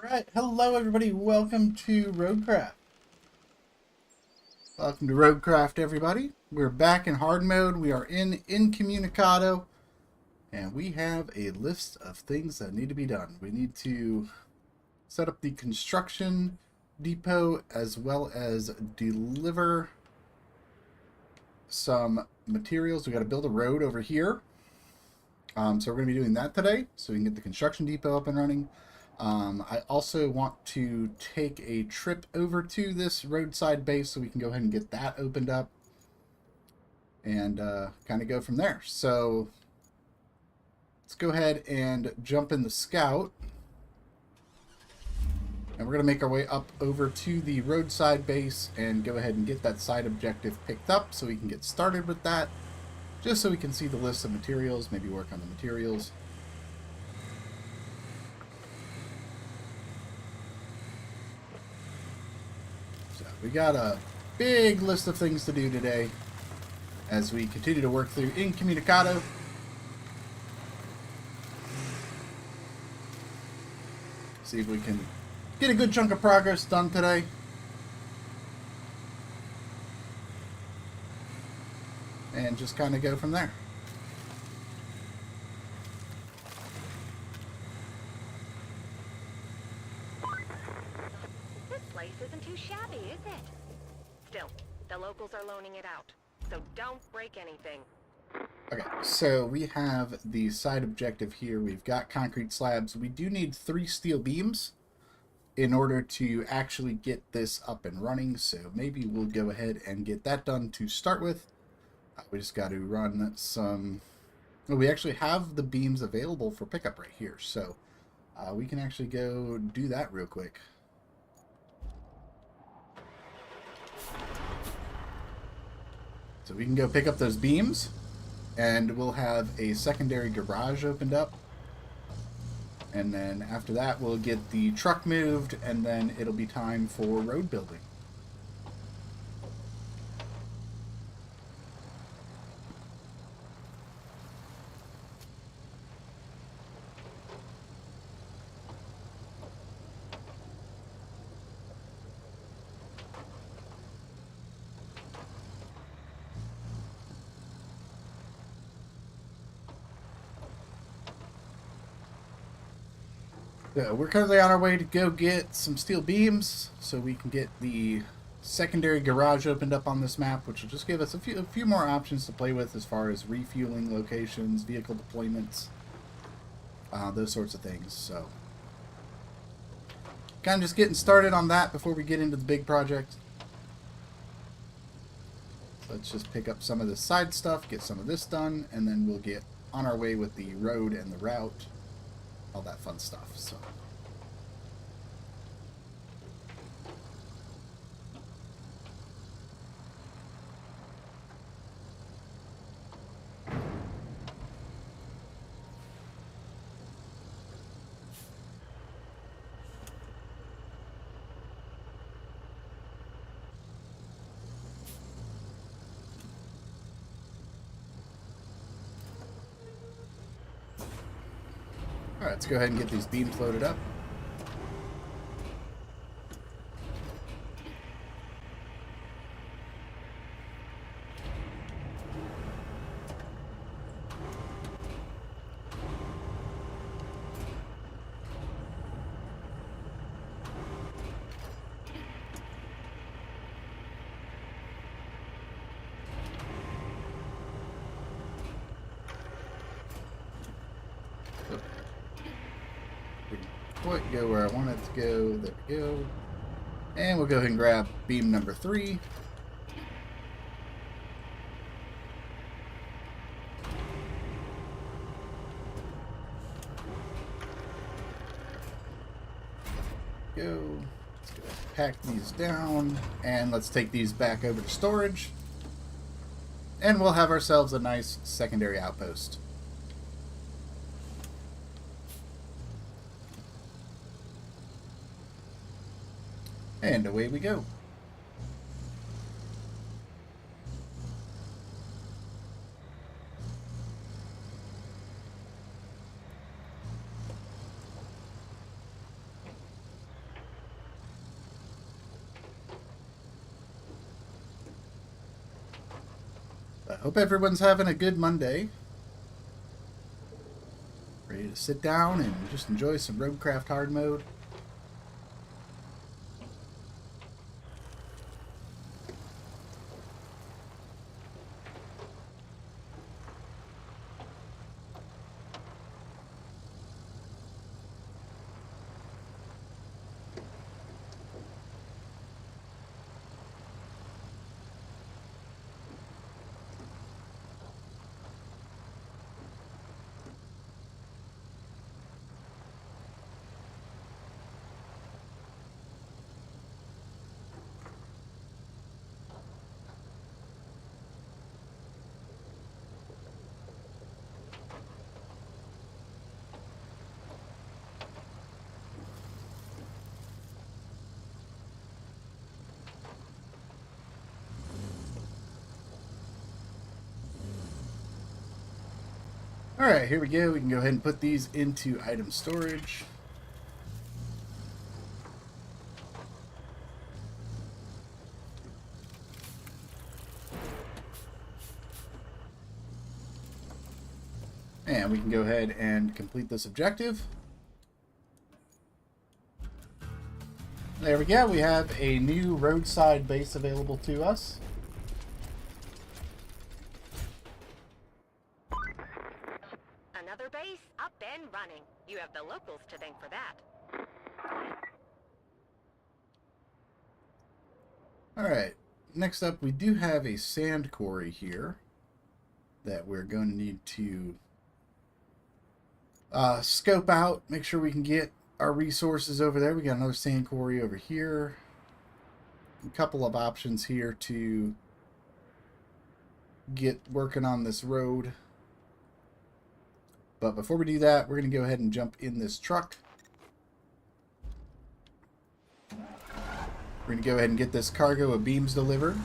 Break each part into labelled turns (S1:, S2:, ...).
S1: Alright, hello everybody, welcome to Roadcraft. Welcome to Roadcraft everybody. We're back in hard mode, we are in Incommunicado, and we have a list of things that need to be done. We need to set up the construction depot as well as deliver some materials. We got to build a road over here. So we're going to be doing that today so we can get the construction depot up and running. I also want to take a trip over to this roadside base so we can go ahead and get that opened up and kind of go from there. So let's go ahead and jump in the Scout. And we're going to make our way up over to the roadside base and go ahead and get that side objective picked up so we can get started with that. Just so we can see the list of materials, maybe work on the materials. So we got a big list of things to do today as we continue to work through Incommunicado. See if we can get a good chunk of progress done today. And just kind of go from there.
S2: This place isn't too shabby, is it? Still, the locals are loaning it out, so don't break anything.
S1: Okay, so we have the side objective here. We've got concrete slabs. We do need 3 steel beams in order to actually get this up and running, so maybe we'll go ahead and get that done to start with. We just got to run some... Well, we actually have the beams available for pickup right here, so we can actually go do that real quick. So we can go pick up those beams, and we'll have a secondary garage opened up. And then after that, we'll get the truck moved, and then it'll be time for road building. So we're currently on our way to go get some steel beams so we can get the secondary garage opened up on this map, which will just give us a few more options to play with as far as refueling locations, vehicle deployments, those sorts of things. So kind of just getting started on that before we get into the big project. Let's just pick up some of the side stuff, get some of this done, and then we'll get on our way with the road and the route. All that fun stuff. So alright, let's go ahead and get these beams loaded up. Quite go where I want it to go. There we go. And we'll go ahead and grab beam number 3. Go. Let's go ahead and pack these down. And let's take these back over to storage. And we'll have ourselves a nice secondary outpost. And away we go. hope everyone's having a good Monday. Ready to sit down and just enjoy some Roadcraft Hard Mode. Alright, here we go. We can go ahead and put these into item storage. And we can go ahead and complete this objective. There we go. We have a new roadside base available to us.
S2: Another base up and running. You have the locals to thank for that.
S1: Alright, next up we do have a sand quarry here that we're going to need to scope out, make sure we can get our resources over there. We got another sand quarry over here. A couple of options here to get working on this road. But before we do that, we're going to go ahead and jump in this truck. We're going to go ahead and get this cargo of beams delivered.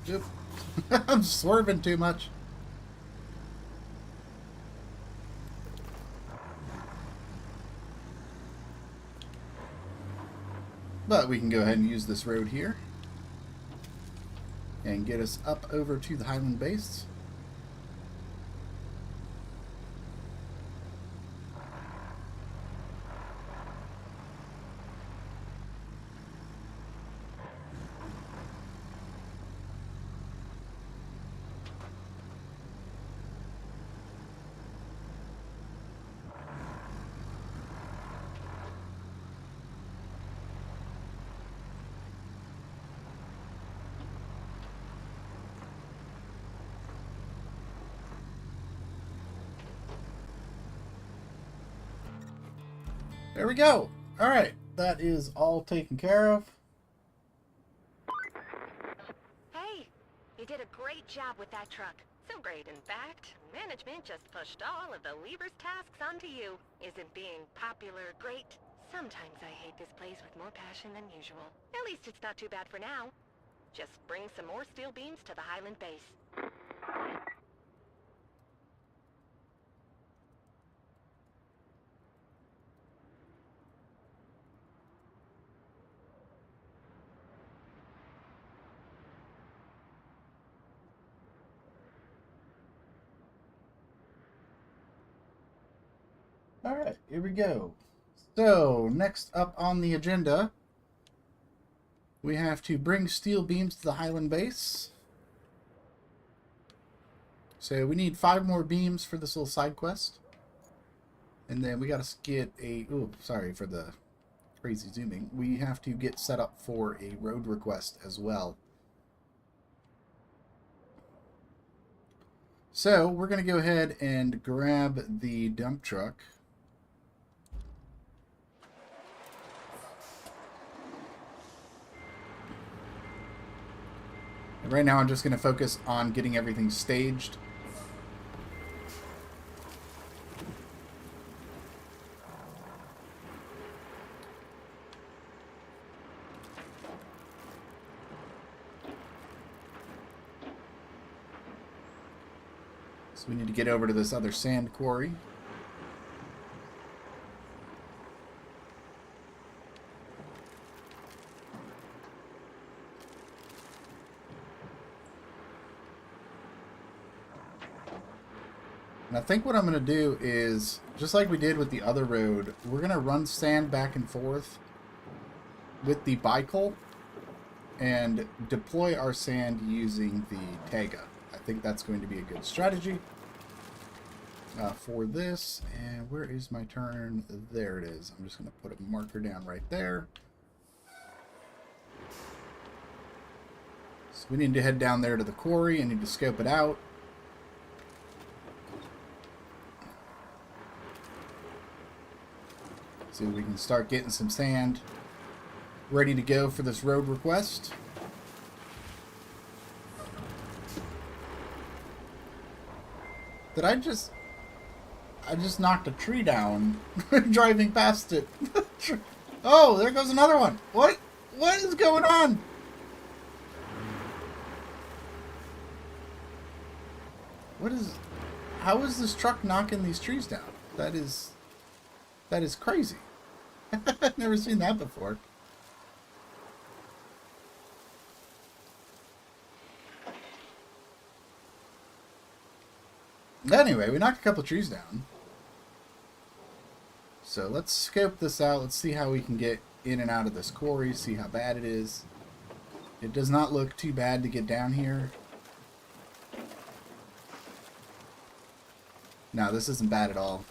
S1: Yep. I'm swerving too much. But we can go ahead and use this road here and get us up over to the Highland base. There we go. All right, that is all taken care of.
S2: Hey, you did a great job with that truck. So great, in fact, management just pushed all of the lever's tasks onto you. Isn't being popular great? Sometimes I hate this place with more passion than usual. At least it's not too bad for now. Just bring some more steel beams to the Highland base.
S1: Alright, here we go. So, next up on the agenda, we have to bring steel beams to the Highland base. So we need 5 more beams for this little side quest. And then we got to get a... Ooh, sorry for the crazy zooming. We have to get set up for a road request as well. So we're going to go ahead and grab the dump truck. And right now I'm just going to focus on getting everything staged. So we need to get over to this other sand quarry. And I think what I'm going to do is, just like we did with the other road, we're going to run sand back and forth with the bicycle and deploy our sand using the Tega. I think that's going to be a good strategy for this. And where is my turn? There it is. I'm just going to put a marker down right there. So we need to head down there to the quarry and need to scope it out. So we can start getting some sand ready to go for this road request. Did I just knocked a tree down driving past it. Oh, there goes another one. What is going on? How is this truck knocking these trees down? That is crazy. I've never seen that before. Anyway, we knocked a couple trees down. So let's scope this out. Let's see how we can get in and out of this quarry, see how bad it is. It does not look too bad to get down here. No, this isn't bad at all.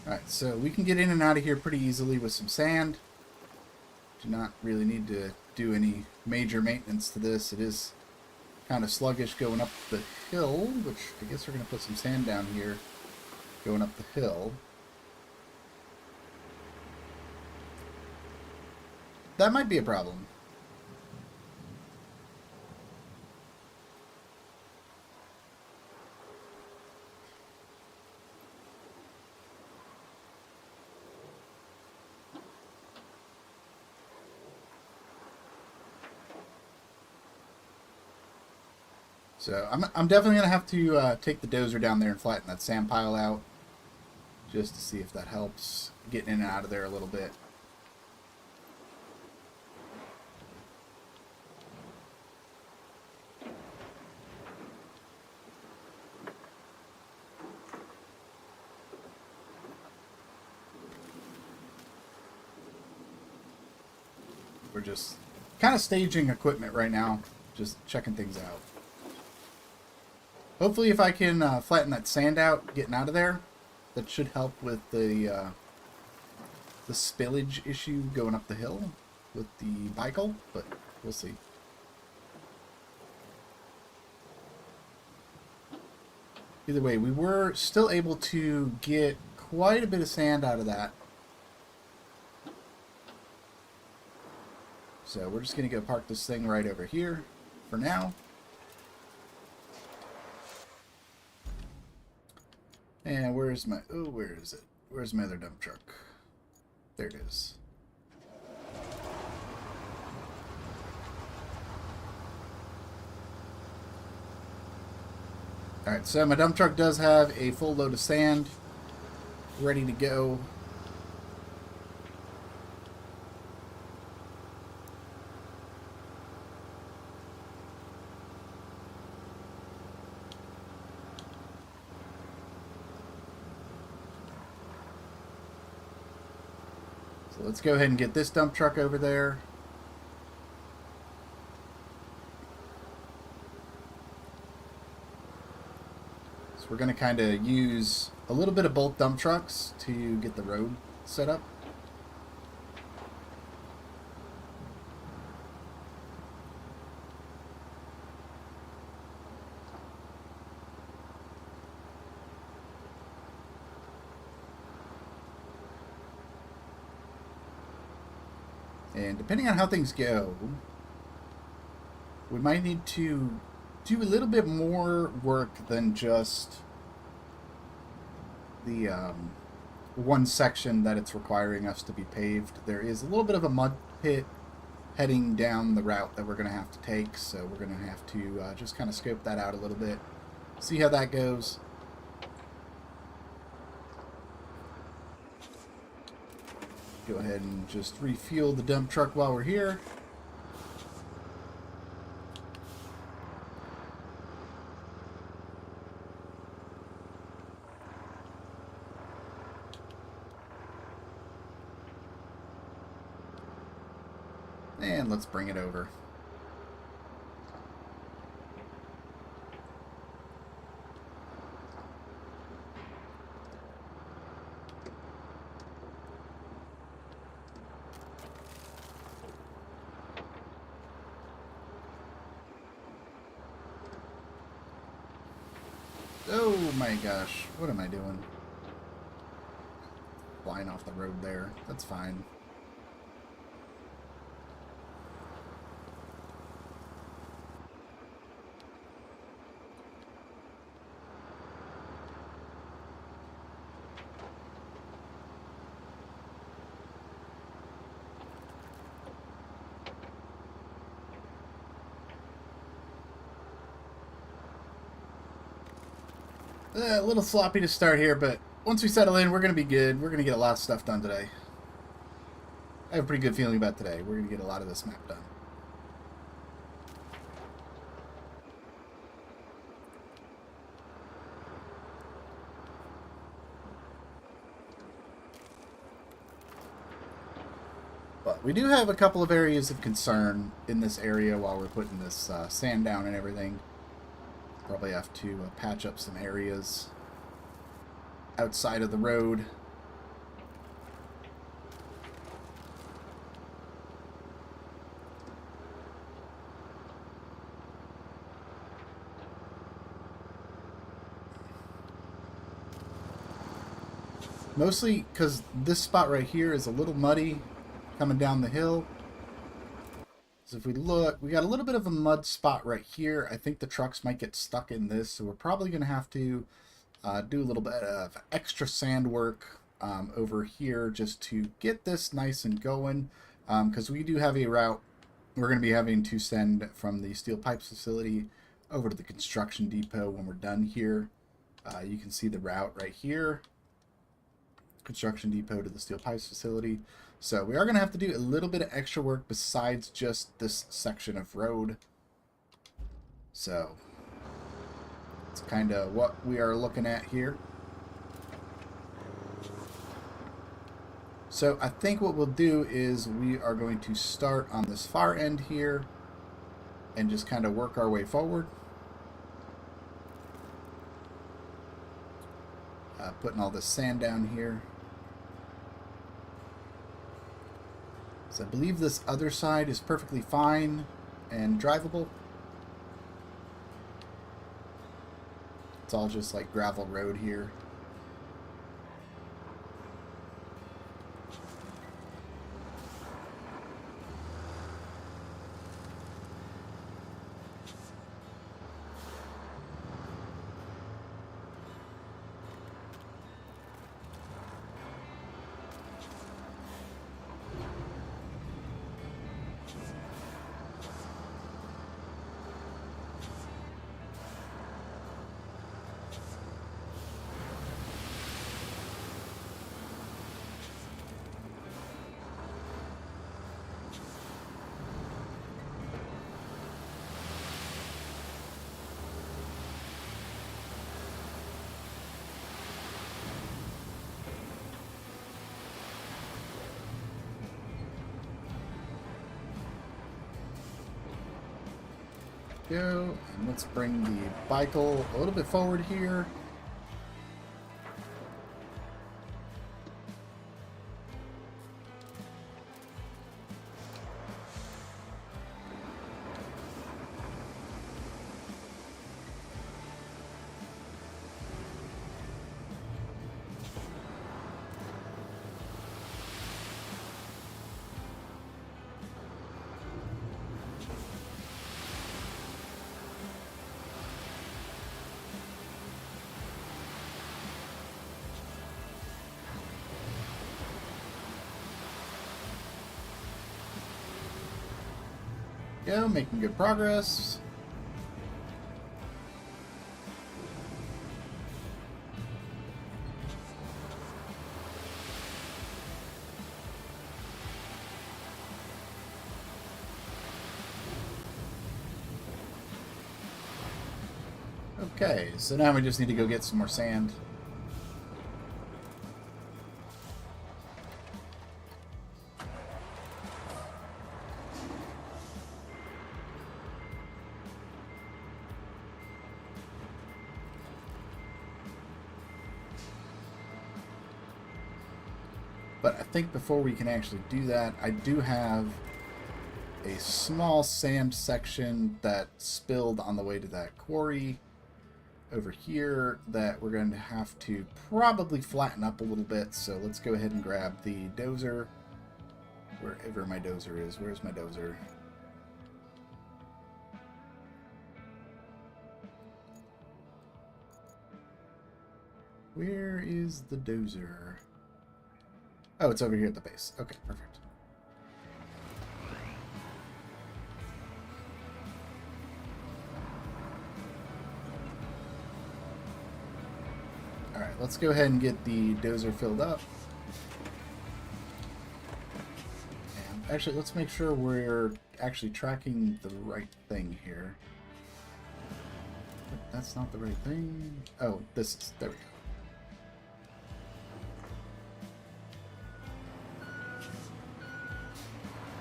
S1: Alright, so we can get in and out of here pretty easily with some sand. Do not really need to do any major maintenance to this. It is kind of sluggish going up the hill, which I guess we're going to put some sand down here going up the hill. That might be a problem. So I'm definitely going to have to take the dozer down there and flatten that sand pile out just to see if that helps getting in and out of there a little bit. We're just kind of staging equipment right now, just checking things out. Hopefully if I can flatten that sand out, getting out of there, that should help with the spillage issue going up the hill with the bicycle, but we'll see. Either way, we were still able to get quite a bit of sand out of that. So we're just going to go park this thing right over here for now. And where's my... Oh, where is it? Where's my other dump truck? There it is. Alright, so my dump truck does have a full load of sand ready to go. So let's go ahead and get this dump truck over there. So we're going to kind of use a little bit of both dump trucks to get the road set up. And depending on how things go, we might need to do a little bit more work than just the one section that it's requiring us to be paved. There is a little bit of a mud pit heading down the route that we're going to have to take, so we're going to have to just kind of scope that out a little bit, see how that goes. Go ahead and just refuel the dump truck while we're here. And let's bring it over. Oh my gosh, what am I doing? Flying off the road there. That's fine. A little sloppy to start here, but once we settle in, we're going to be good. We're going to get a lot of stuff done today. I have a pretty good feeling about today. We're going to get a lot of this map done. But we do have a couple of areas of concern in this area while we're putting this sand down and everything. Probably have to patch up some areas outside of the road. Mostly because this spot right here is a little muddy coming down the hill. So if we look, we got a little bit of a mud spot right here. I think the trucks might get stuck in this, so we're probably going to have to do a little bit of extra sand work over here just to get this nice and going, because we do have a route. We're going to be having to send from the steel pipes facility over to the construction depot when we're done here. You can see the route right here. Construction depot to the steel pipes facility. So we are going to have to do a little bit of extra work besides just this section of road. So it's kind of what we are looking at here. So I think what we'll do is we are going to start on this far end here and just kind of work our way forward. Putting all this sand down here. So I believe this other side is perfectly fine and drivable. It's all just like gravel road here. go. And let's bring the bicycle a little bit forward here. Go, making good progress. Okay, so now we just need to go get some more sand. But I think before we can actually do that, I do have a small sand section that spilled on the way to that quarry over here that we're going to have to probably flatten up a little bit. So let's go ahead and grab the dozer. Wherever my dozer is. Where's my dozer? Where is the dozer? Oh, it's over here at the base. Okay, perfect. Alright, let's go ahead and get the dozer filled up. And actually, let's make sure we're actually tracking the right thing here. That's not the right thing. Oh, this is... There we go.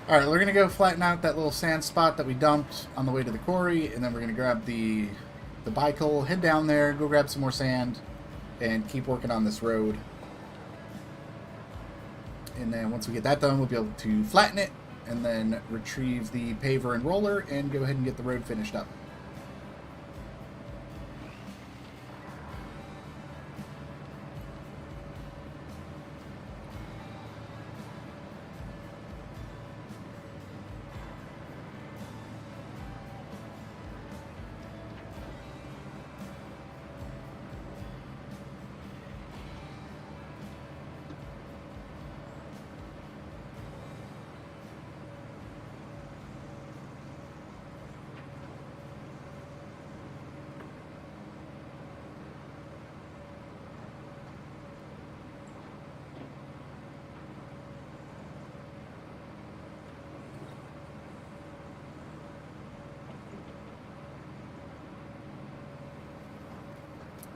S1: Alright, we're going to go flatten out that little sand spot that we dumped on the way to the quarry, and then we're going to grab the bicycle, head down there, go grab some more sand, and keep working on this road. And then once we get that done, we'll be able to flatten it, and then retrieve the paver and roller, and go ahead and get the road finished up.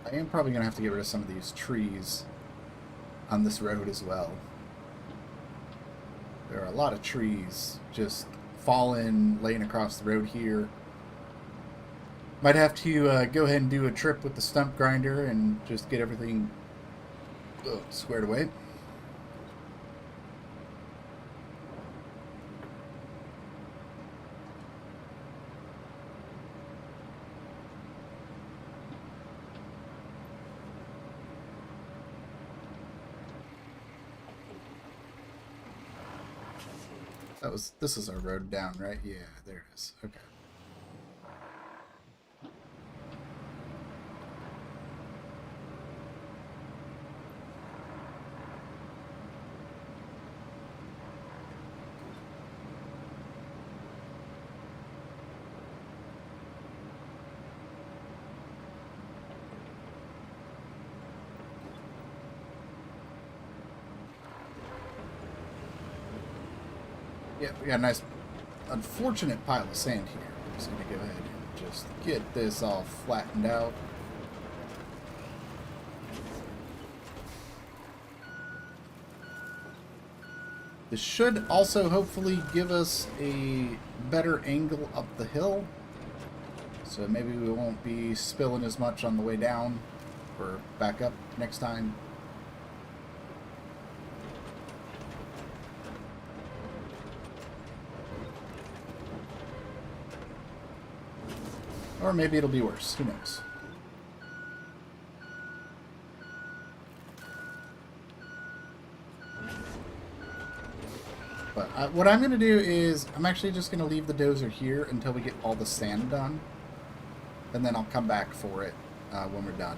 S1: I am probably going to have to get rid of some of these trees on this road as well. There are a lot of trees just fallen, laying across the road here. Might have to go ahead and do a trip with the stump grinder and just get everything squared away. This is our road down, right? Yeah, there it is. Okay. Yeah, we got a nice, unfortunate pile of sand here. I'm just going to go ahead and just get this all flattened out. This should also hopefully give us a better angle up the hill. So maybe we won't be spilling as much on the way down or back up next time. Or maybe it'll be worse. Who knows? But what I'm going to do is I'm actually just going to leave the dozer here until we get all the sand done. And then I'll come back for it when we're done.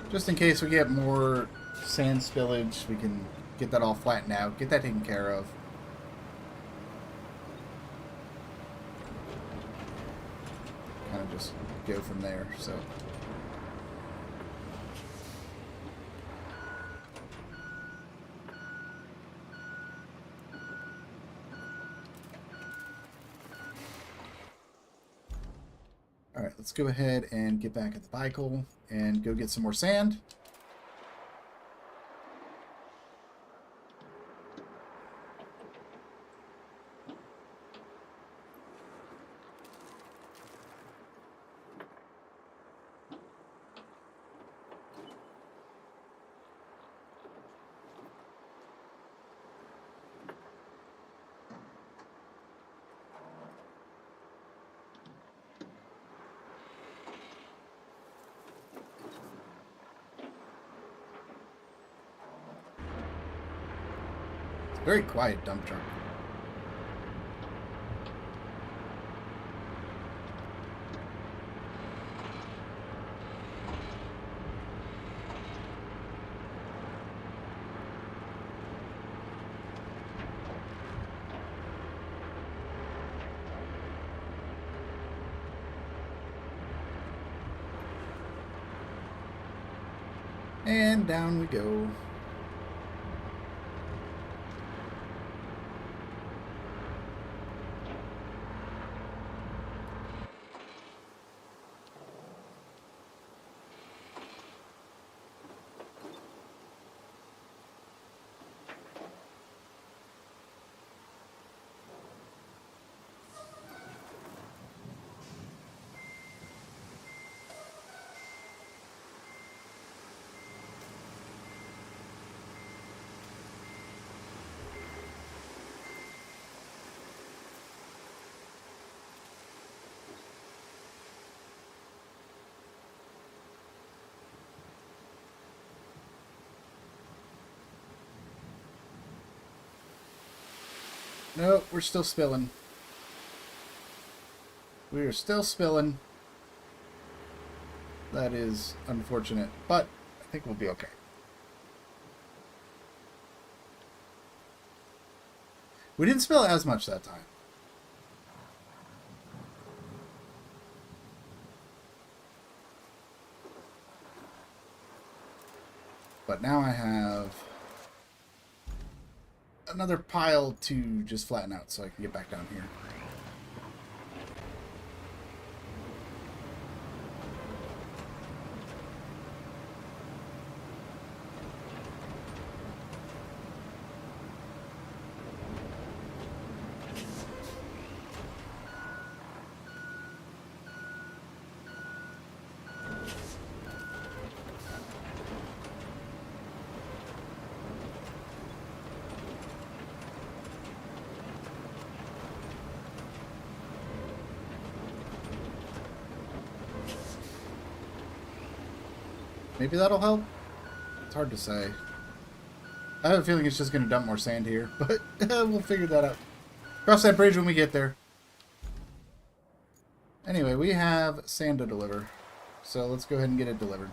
S1: Just in case we get more sand spillage, we can get that all flattened out, get that taken care of. Kind of just go from there, so. Alright, let's go ahead and get back at the vehicle and go get some more sand. Very quiet dump truck. And down we go. Nope, we're still spilling. We are still spilling. That is unfortunate, but I think we'll be okay. We didn't spill as much that time. But now I have another pile to just flatten out so I can get back down here. Maybe that'll help? It's hard to say. I have a feeling it's just going to dump more sand here, but we'll figure that out. Cross that bridge when we get there. Anyway, we have sand to deliver, so let's go ahead and get it delivered.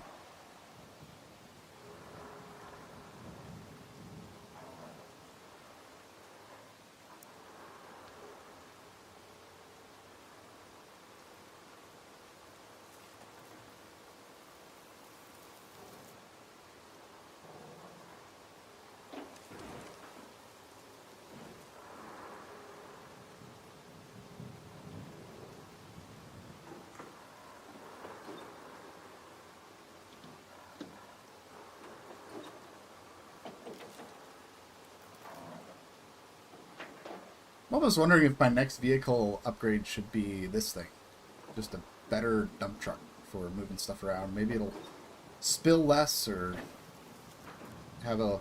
S1: I'm almost wondering if my next vehicle upgrade should be this thing. Just a better dump truck for moving stuff around. Maybe it'll spill less or have a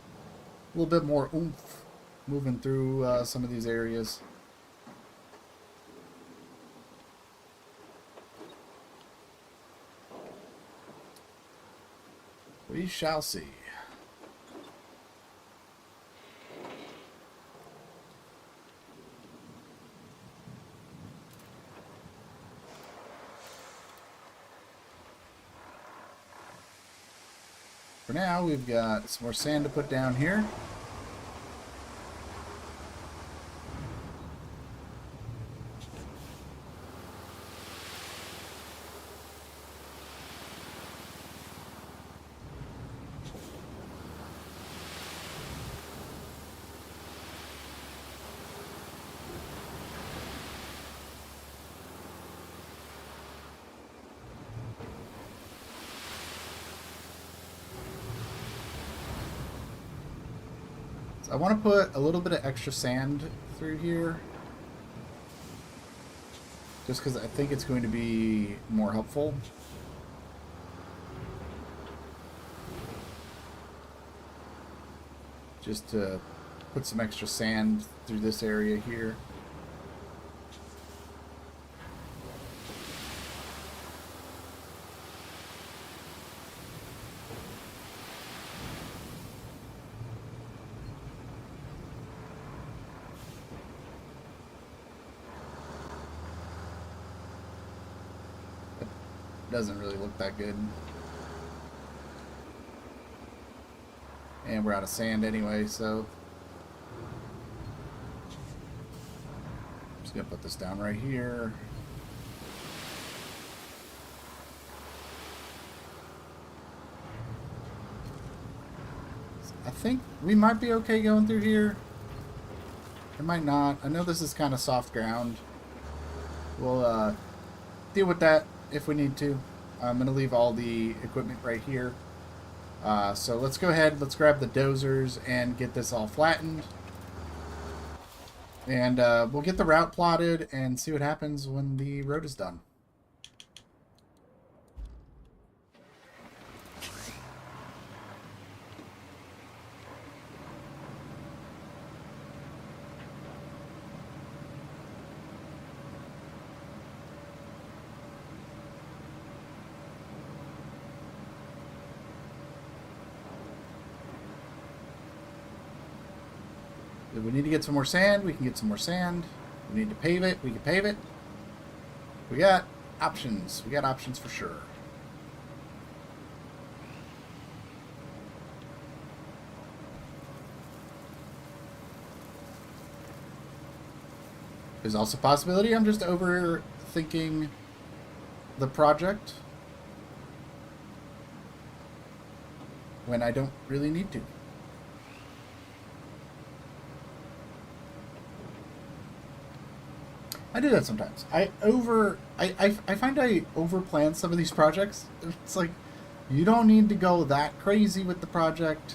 S1: little bit more oomph moving through some of these areas. We shall see. For now, we've got some more sand to put down here. I want to put a little bit of extra sand through here, just because I think it's going to be more helpful. Just to put some extra sand through this area here. Doesn't really look that good. And we're out of sand anyway, so I'm just gonna put this down right here. I think we might be okay going through here. It might not. I know this is kind of soft ground. We'll deal with that if we need to. I'm going to leave all the equipment right here. So let's go ahead, let's grab the dozers and get this all flattened. And we'll get the route plotted and see what happens when the road is done. If we need to get some more sand, we can get some more sand. We need to pave it, we can pave it. We got options. We got options for sure. There's also a possibility I'm just overthinking the project when I don't really need to. I do that sometimes. I find I overplan some of these projects. It's like, you don't need to go that crazy with the project.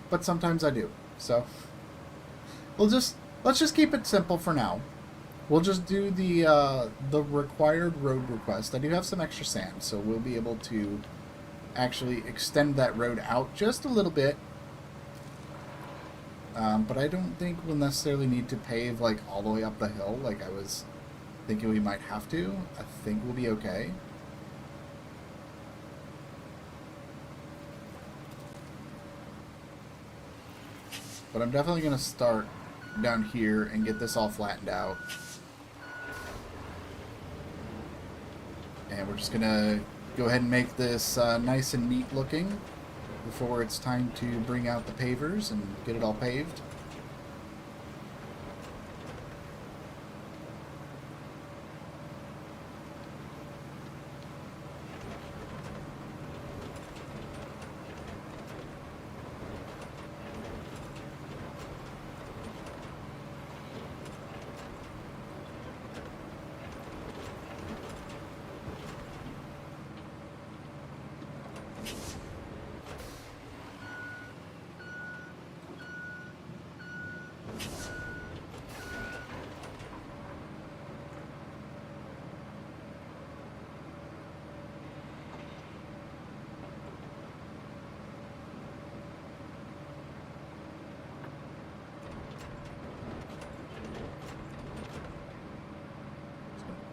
S1: But sometimes I do. So let's just keep it simple for now. We'll just do the required road request. I do have some extra sand, so we'll be able to actually extend that road out just a little bit. But I don't think we'll necessarily need to pave like all the way up the hill like I was thinking we might have to. I think we'll be okay. But I'm definitely going to start down here and get this all flattened out. And we're just going to go ahead and make this nice and neat looking before it's time to bring out the pavers and get it all paved.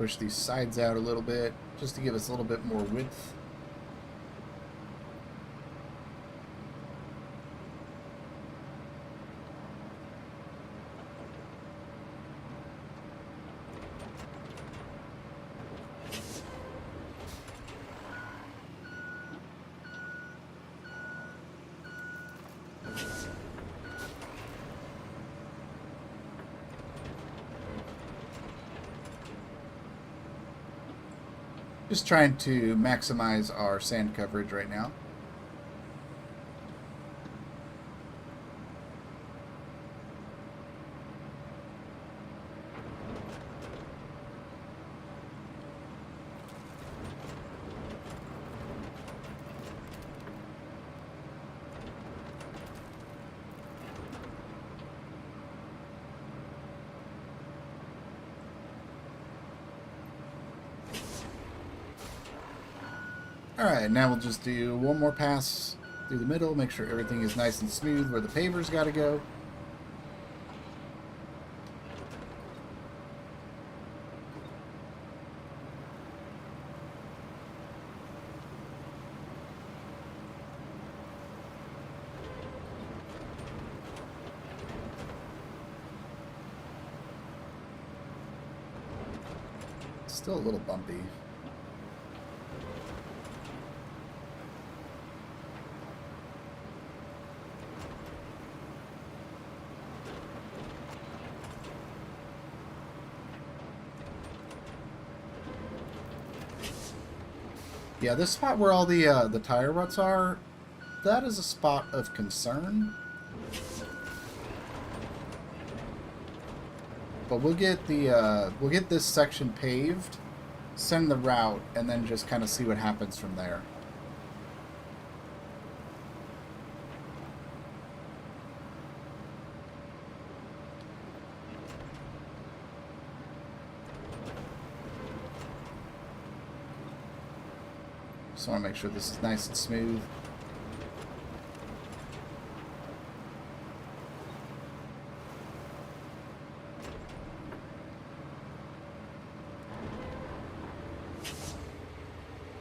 S1: Push these sides out a little bit, just to give us a little bit more width. Just trying to maximize our sand coverage right now. Alright, now we'll just do one more pass through the middle, make sure everything is nice and smooth where the paver's got to go. It's still a little bumpy. Yeah, this spot where all the tire ruts are, that is a spot of concern. But we'll get this section paved, send the route, and then just kind of see what happens from there. Just want to make sure this is nice and smooth.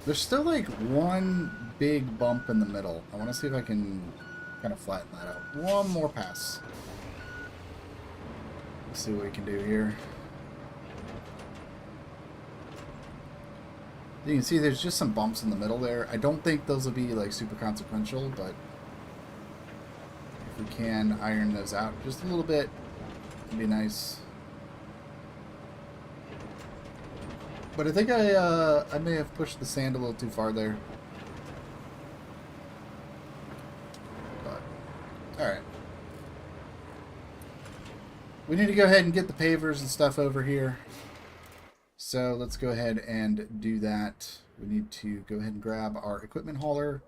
S1: There's still like one big bump in the middle. I want to see if I can kind of flatten that out. One more pass. Let's see what we can do here. You can see there's just some bumps in the middle there. I don't think those will be like super consequential, but if we can iron those out just a little bit, it'd be nice. But I think I may have pushed the sand a little too far there. But alright. We need to go ahead and get the pavers and stuff over here. So let's go ahead and do that. We need to go ahead and grab our equipment hauler.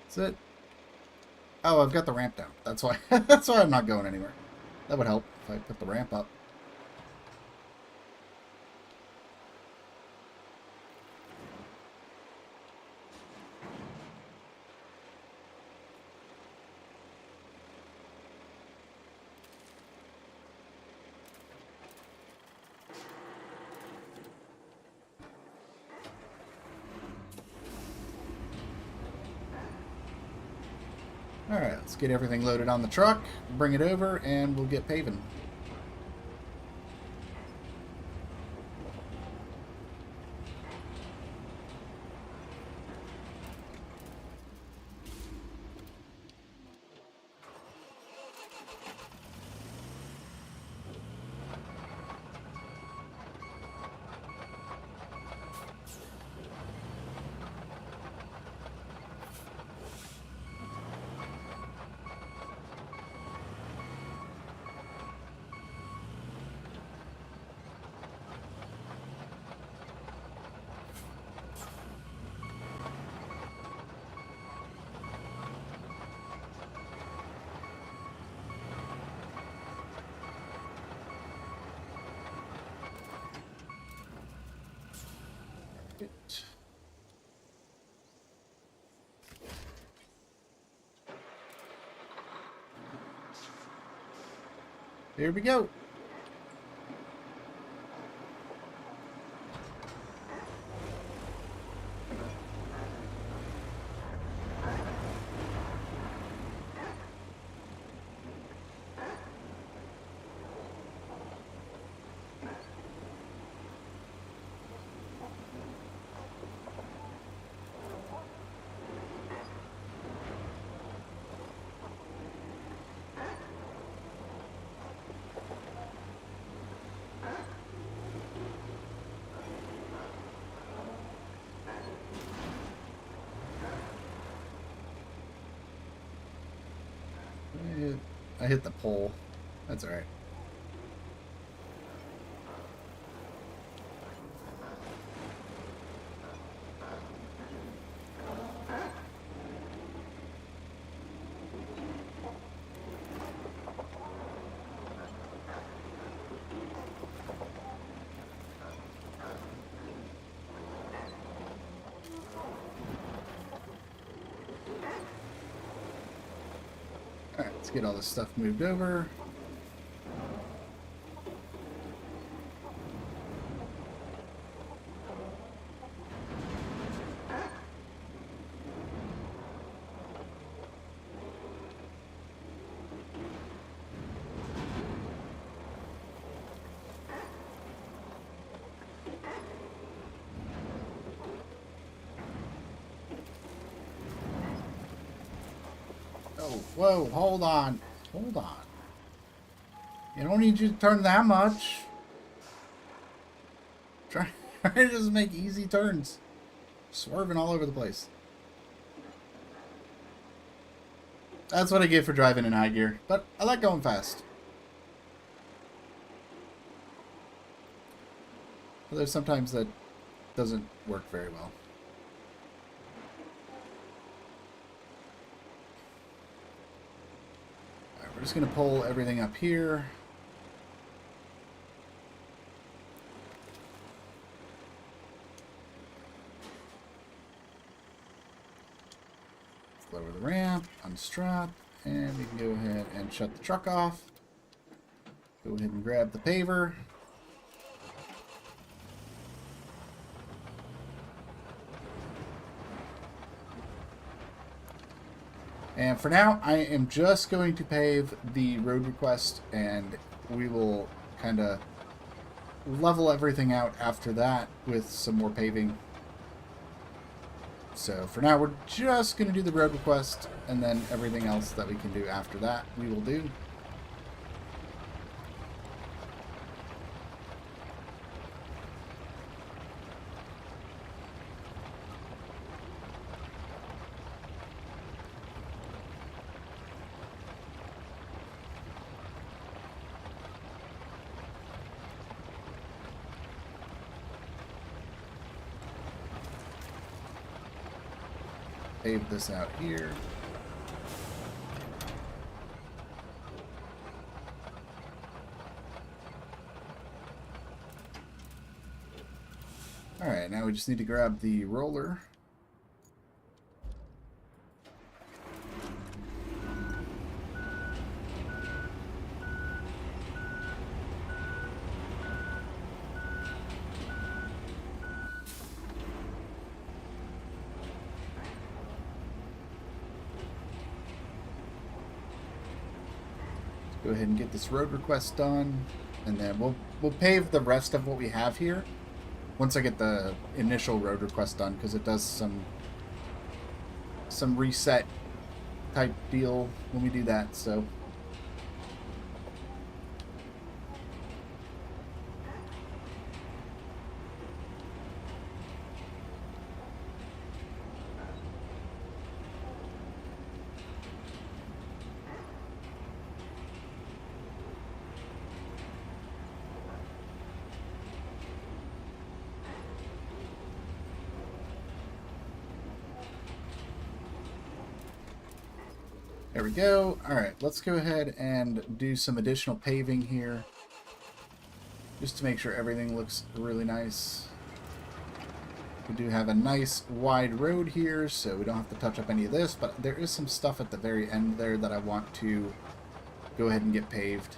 S1: That's it. Oh, I've got the ramp down. That's why. That's why I'm not going anywhere. That would help if I put the ramp up. Alright, let's get everything loaded on the truck, bring it over, and we'll get paving. Here we go. I hit the pole. That's alright. Alright, let's get all this stuff moved over. Oh, whoa, hold on. Hold on. You don't need you to turn that much. Try to just make easy turns. Swerving all over the place. That's what I get for driving in high gear. But I like going fast. Although sometimes that doesn't work very well. We're just going to pull everything up here. Let's lower the ramp, unstrap, and we can go ahead and shut the truck off. Go ahead and grab the paver. And for now, I am just going to pave the road request, and we will kind of level everything out after that with some more paving. So for now, we're just going to do the road request, and then everything else that we can do after that, we will do. Pave this out here. Alright, now we just need to grab the roller. Go ahead and get this road request done, and then we'll pave the rest of what we have here once I get the initial road request done, because it does some reset type deal when we do that. So there we go. Alright, let's go ahead and do some additional paving here, just to make sure everything looks really nice. We do have a nice wide road here, so we don't have to touch up any of this, but there is some stuff at the very end there that I want to go ahead and get paved.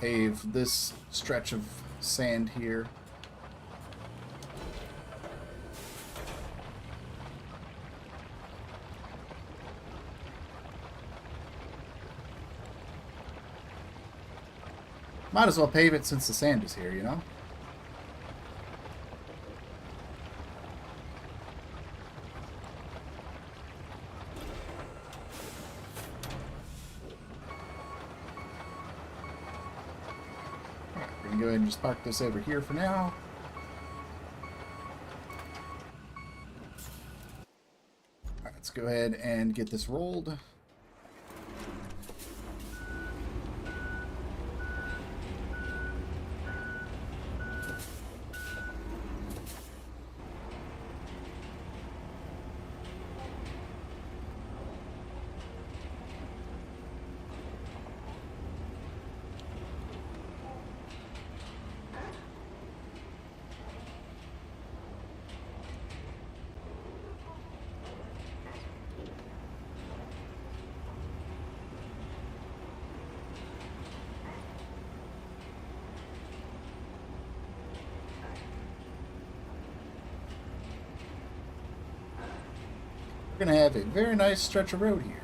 S1: pave this stretch of sand here. Might as well pave it since the sand is here, you know? Alright, we're gonna go ahead and just park this over here for now. Alright, let's go ahead and get this rolled. We're going to have a very nice stretch of road here.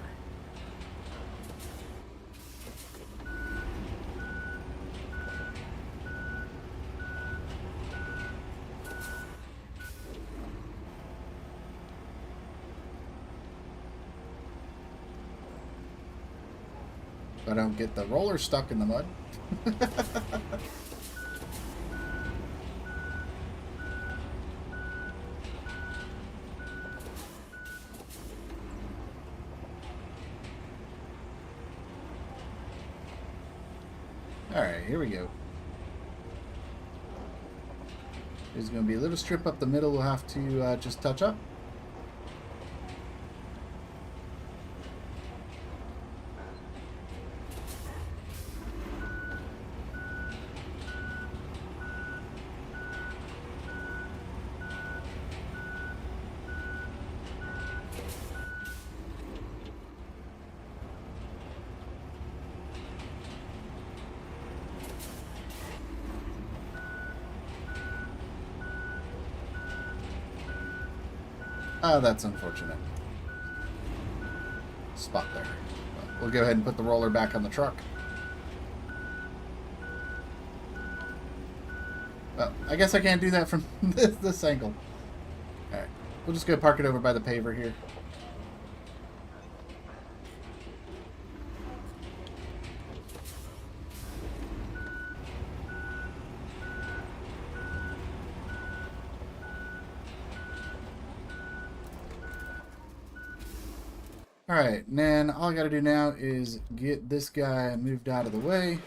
S1: If I don't get the roller stuck in the mud. Alright, here we go. There's going to be a little strip up the middle we'll have to just touch up. Oh, that's unfortunate. Spot there. We'll go ahead and put the roller back on the truck. Well, I guess I can't do that from this angle. Alright. We'll just go park it over by the paver here. Alright, and then all I gotta do now is get this guy moved out of the way.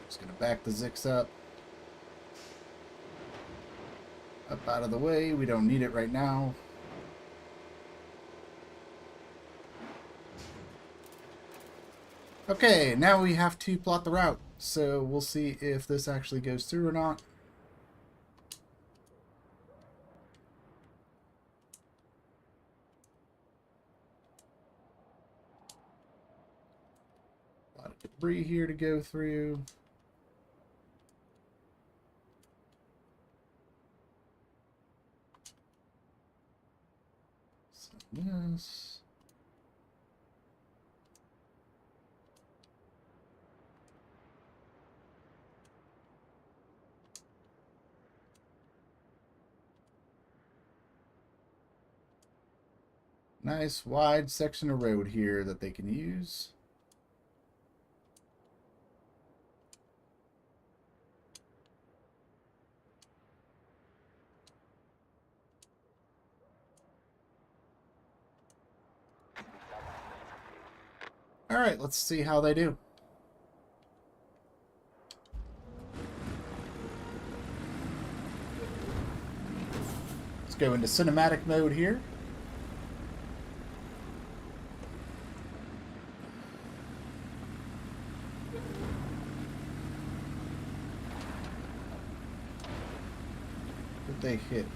S1: Just gonna back the Zix up. Up out of the way, we don't need it right now. Okay, now we have to plot the route, so we'll see if this actually goes through or not. A lot of debris here to go through. So this. Nice wide section of road here that they can use. All right, let's see how they do. Let's go into cinematic mode here. What did they hit?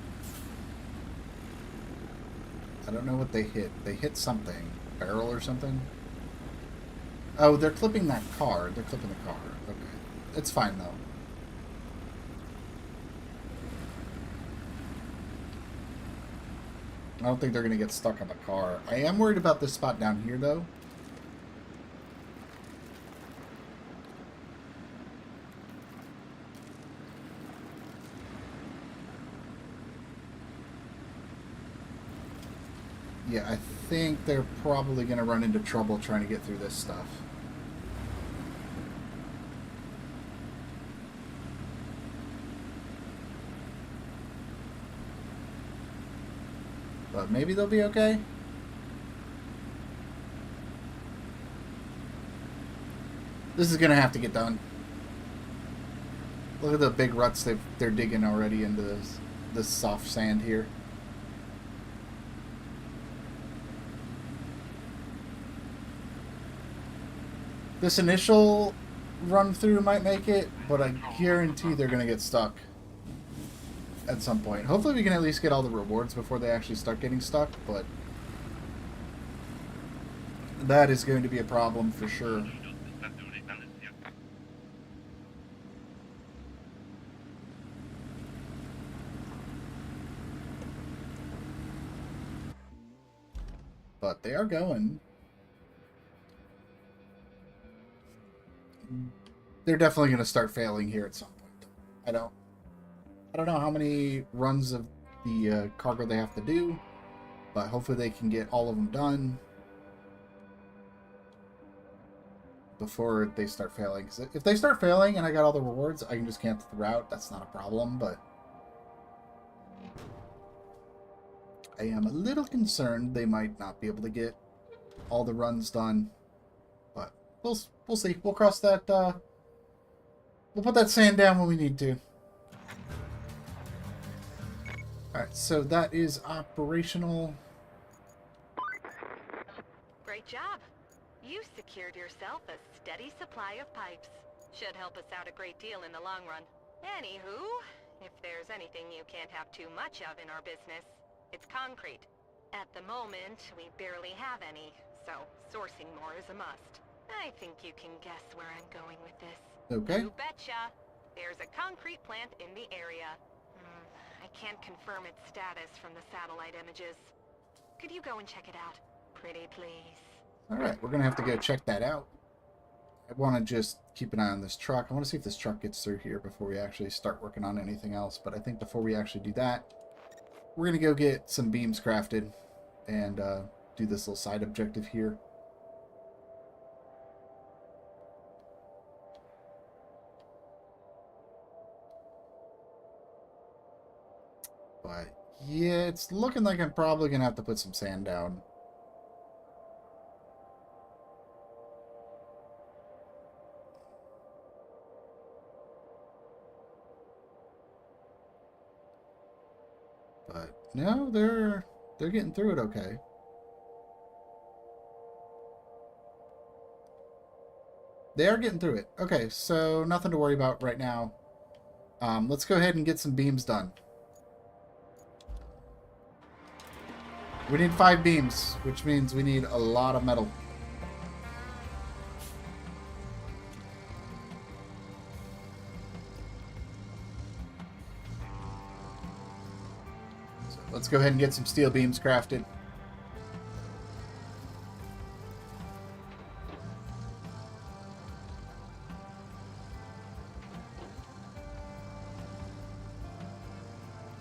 S1: I don't know what they hit. They hit something. Barrel or something? Oh, they're clipping that car. They're clipping the car. Okay. It's fine, though. I don't think they're going to get stuck on the car. I am worried about this spot down here, though. Yeah, I think they're probably going to run into trouble trying to get through this stuff. But maybe they'll be okay. This is going to have to get done. Look at the big ruts they're digging already into this soft sand here. This initial run through might make it, but I guarantee they're going to get stuck at some point. Hopefully we can at least get all the rewards before they actually start getting stuck, but that is going to be a problem for sure. But they are going. They're definitely going to start failing here at some point. I don't know how many runs of the cargo they have to do, but hopefully they can get all of them done before they start failing. Because if they start failing and I got all the rewards, I can just cancel the route. That's not a problem, but I am a little concerned they might not be able to get all the runs done. But we'll see. We'll cross that. We'll put that sand down when we need to. Alright, so that is operational.
S2: Great job. You secured yourself a steady supply of pipes. Should help us out a great deal in the long run. Anywho, if there's anything you can't have too much of in our business, it's concrete. At the moment, we barely have any, so sourcing more is a must. I think you can guess where I'm going with this.
S1: Okay.
S2: You betcha. There's a concrete plant in the area. I can't confirm its status from the satellite images. Could you go and check it out? Pretty please.
S1: Alright, we're going to have to go check that out. I want to just keep an eye on this truck. I want to see if this truck gets through here before we actually start working on anything else. But I think before we actually do that, we're going to go get some beams crafted and do this little side objective here. But yeah, it's looking like I'm probably going to have to put some sand down. But no, they're getting through it okay. They are getting through it. Okay, so nothing to worry about right now. Let's go ahead and get some beams done. We need 5 beams, which means we need a lot of metal. So let's go ahead and get some steel beams crafted.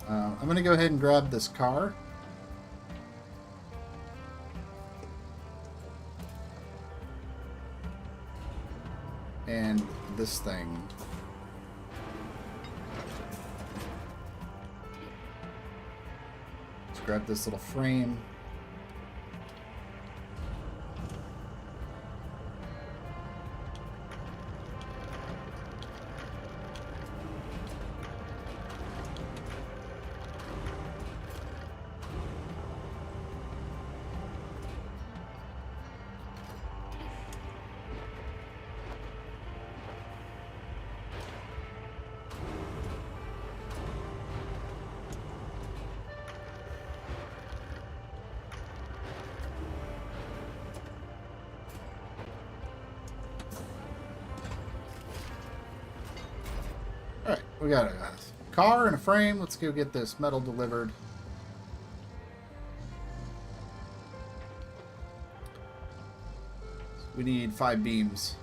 S1: I'm going to go ahead and grab this car. And this thing. Let's grab this little frame. we got a car and a frame. Let's go get this metal delivered. We need 5 beams.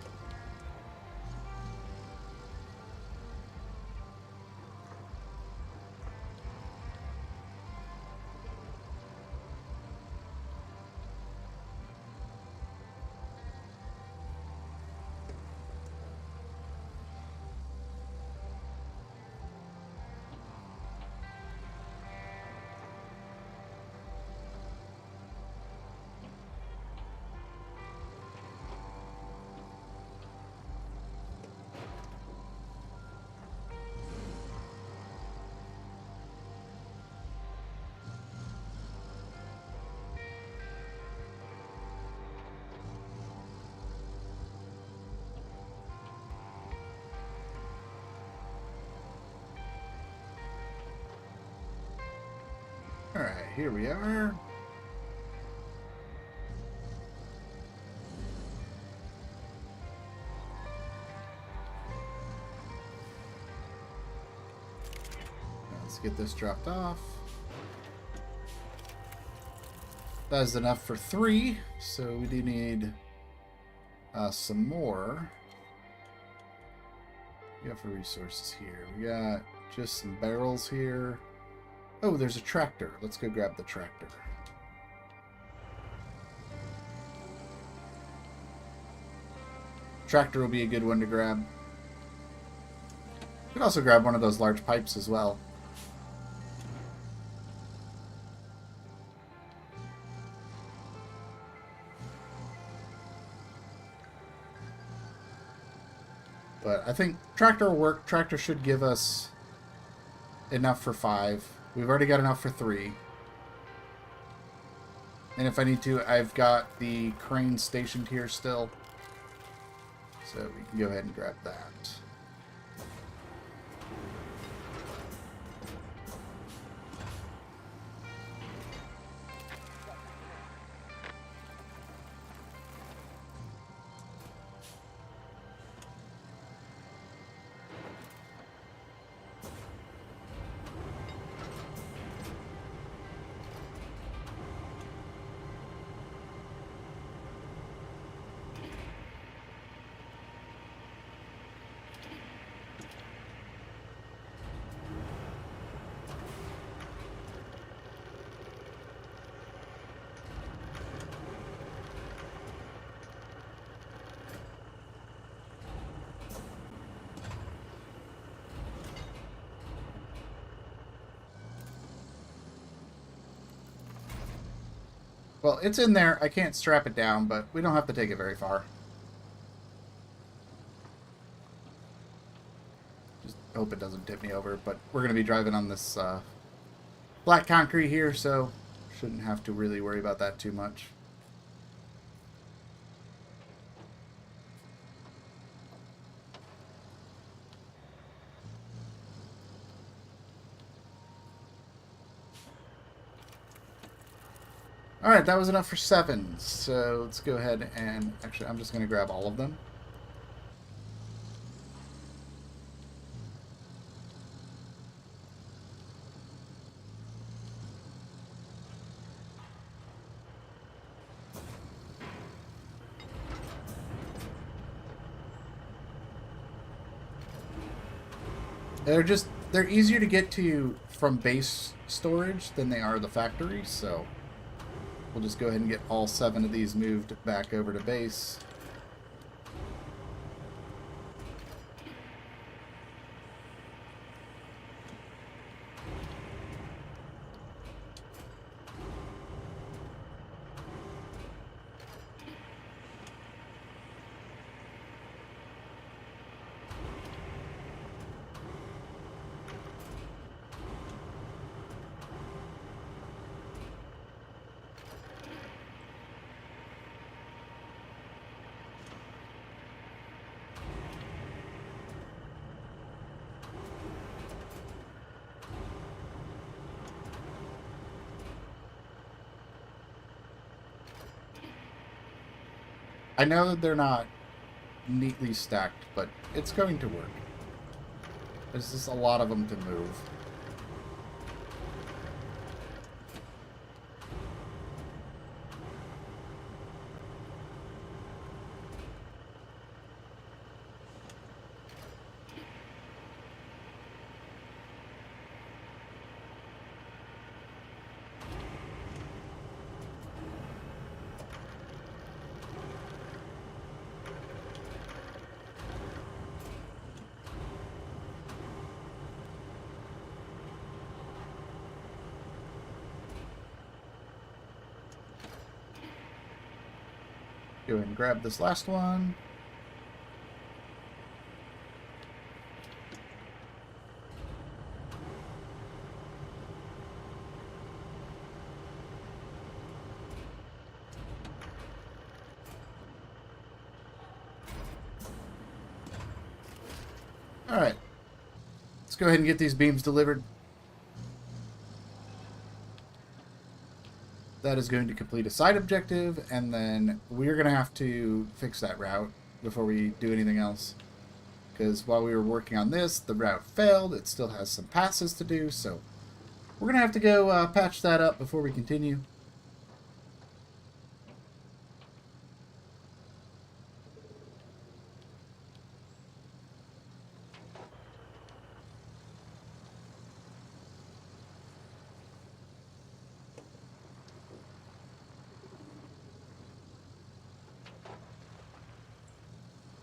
S1: Alright, here we are. Let's get this dropped off. That is enough for 3, so we do need some more. What do we got for resources here? We got just some barrels here. Oh, there's a tractor. Let's go grab the tractor. Tractor will be a good one to grab. You can also grab one of those large pipes as well. But I think tractor will work. Tractor should give us enough for 5. We've already got enough for 3. And if I need to, I've got the crane stationed here still. So we can go ahead and grab that. Well, it's in there. I can't strap it down, but we don't have to take it very far. Just hope it doesn't tip me over, but we're going to be driving on this flat concrete here, so shouldn't have to really worry about that too much. Alright, that was enough for 7, so let's go ahead and... Actually, I'm just going to grab all of them. They're easier to get to from base storage than they are the factory, so... We'll just go ahead and get all 7 of these moved back over to base. I know that they're not neatly stacked, but it's going to work. There's just a lot of them to move. Go ahead and grab this last one. Alright. Let's go ahead and get these beams delivered. That is going to complete a side objective, and then we're going to have to fix that route before we do anything else. Because while we were working on this, the route failed. It still has some passes to do, so we're going to have to go patch that up before we continue.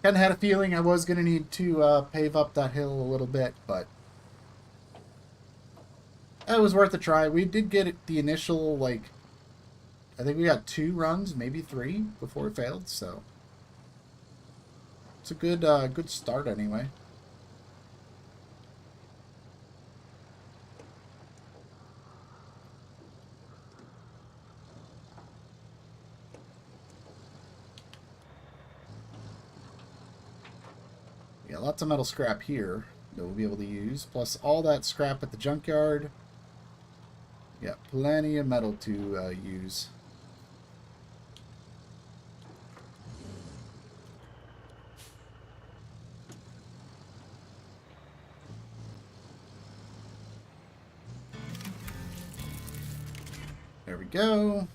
S1: Kind of had a feeling I was going to need to pave up that hill a little bit, but it was worth a try. We did get the initial, like, I think we got 2 runs, maybe 3, before it failed, so it's a good start anyway. Yeah, lots of metal scrap here that we'll be able to use, plus all that scrap at the junkyard. Yeah, plenty of metal to use. There we go.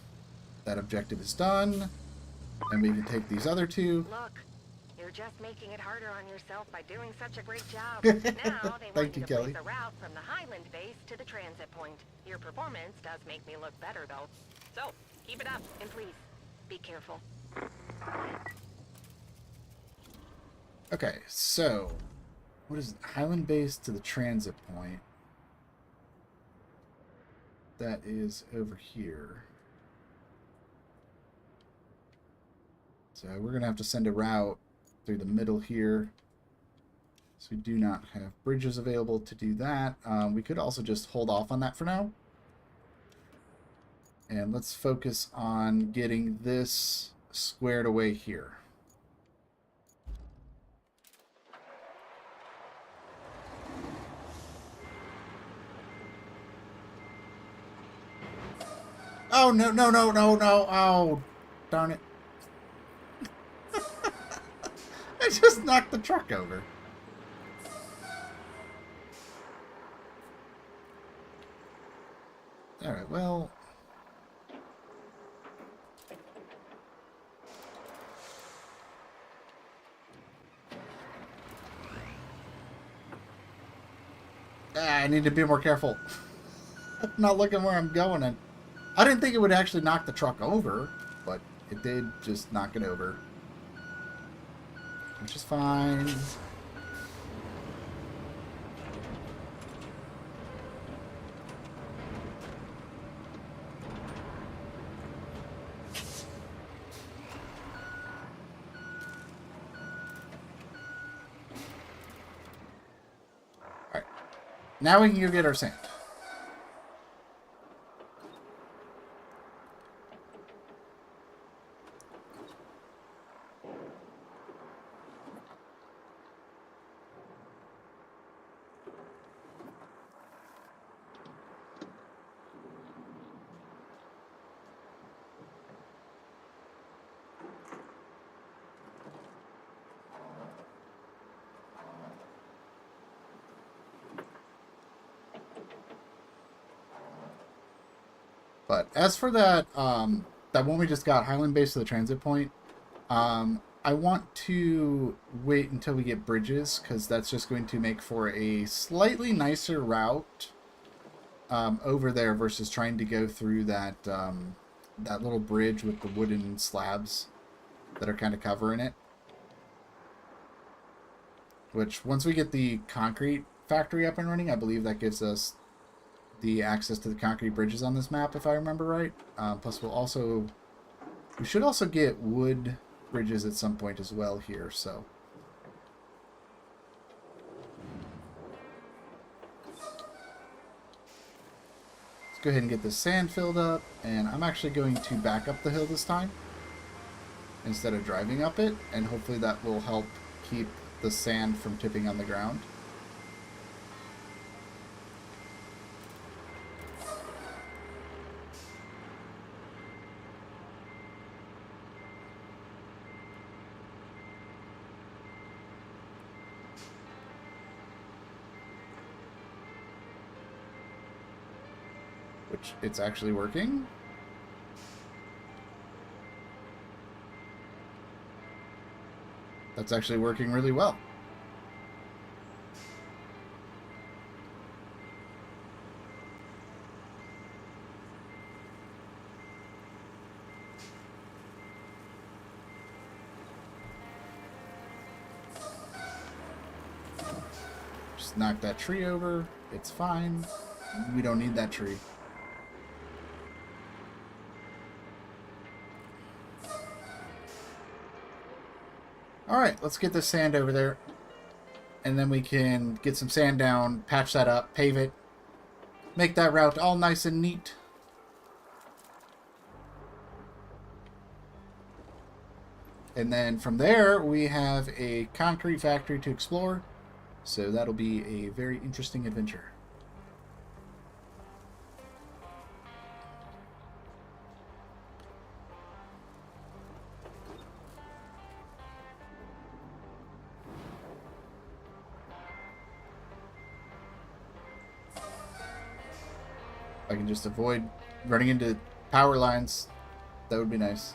S1: That objective is done. And we can take these other 2.
S2: Look, you're just making it harder on yourself by doing such a great job. Now they want you to
S1: Kelly.
S2: place a route from the Highland base to the transit point. Your performance does make me look better, though. So, keep it up, and please, be careful.
S1: Okay, so what is it? Highland base to the transit point? That is over here. So we're going to have to send a route through the middle here. So we do not have bridges available to do that. We could also just hold off on that for now. And let's focus on getting this squared away here. Oh, no, no, no, no, no. Oh, darn it. I just knocked the truck over. Alright, well... I need to be more careful. I'm not looking where I'm going. And I didn't think it would actually knock the truck over, but it did just knock it over. Which is fine. Alright. Now we can go get our sand. But as for that, that one we just got, Highland Base to the transit point, I want to wait until we get bridges, because that's just going to make for a slightly nicer route over there versus trying to go through that that little bridge with the wooden slabs that are kind of covering it. Which, once we get the concrete factory up and running, I believe that gives us the access to the concrete bridges on this map, if I remember right. Plus, we should also get wood bridges at some point as well here, so. Let's go ahead and get the sand filled up, and I'm actually going to back up the hill this time instead of driving up it, and hopefully that will help keep the sand from tipping on the ground. Which, it's actually working. That's actually working really well. Just knock that tree over. It's fine. We don't need that tree. Alright, let's get this sand over there. And then we can get some sand down, patch that up, pave it. Make that route all nice and neat. And then from there, we have a concrete factory to explore. So that'll be a very interesting adventure. I can just avoid running into power lines, that would be nice.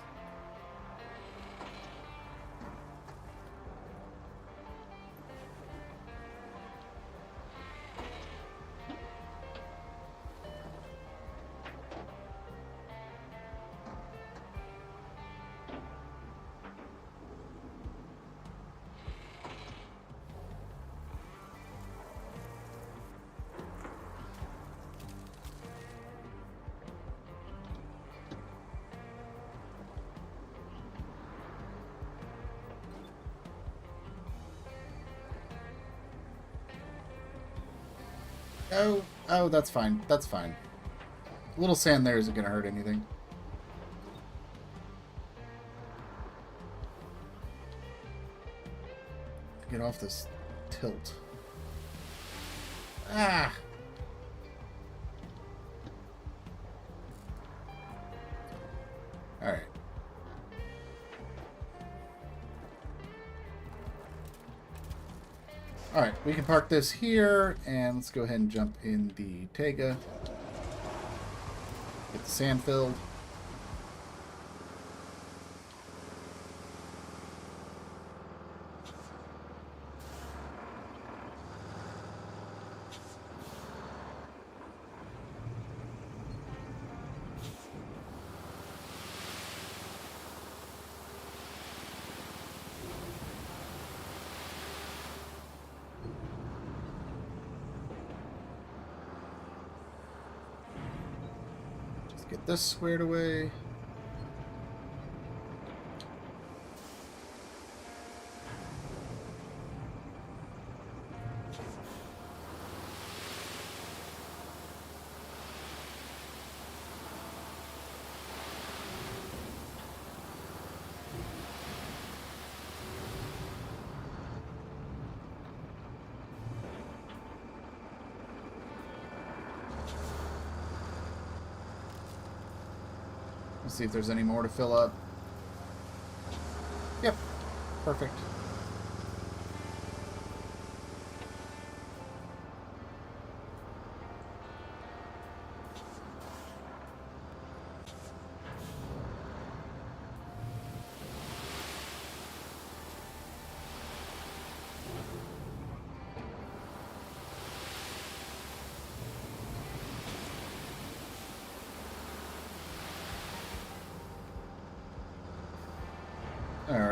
S1: Oh, that's fine. That's fine. A little sand there isn't going to hurt anything. Get off this tilt. Ah! Alright. Alright, we can park this here, and let's go ahead and jump in the Tega. Get the sand filled. Get this squared away. Let's see if there's any more to fill up. Yep, perfect.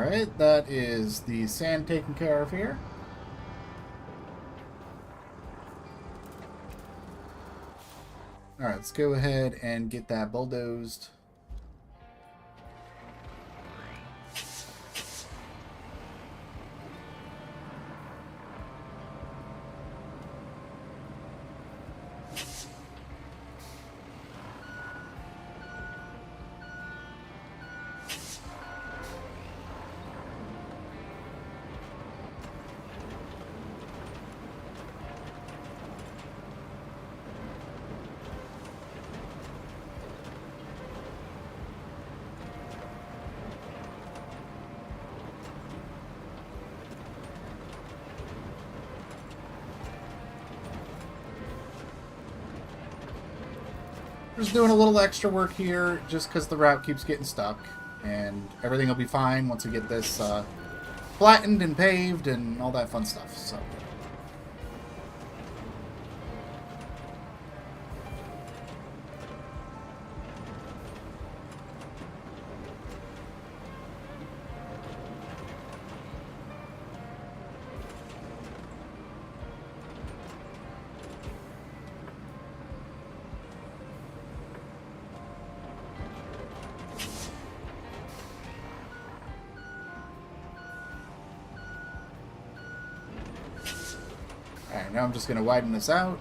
S1: Alright, that is the sand taken care of here. Alright, let's go ahead and get that bulldozed. Just doing a little extra work here just because the route keeps getting stuck. And everything will be fine once we get this flattened and paved and all that fun stuff. So. Alright, now I'm just going to widen this out.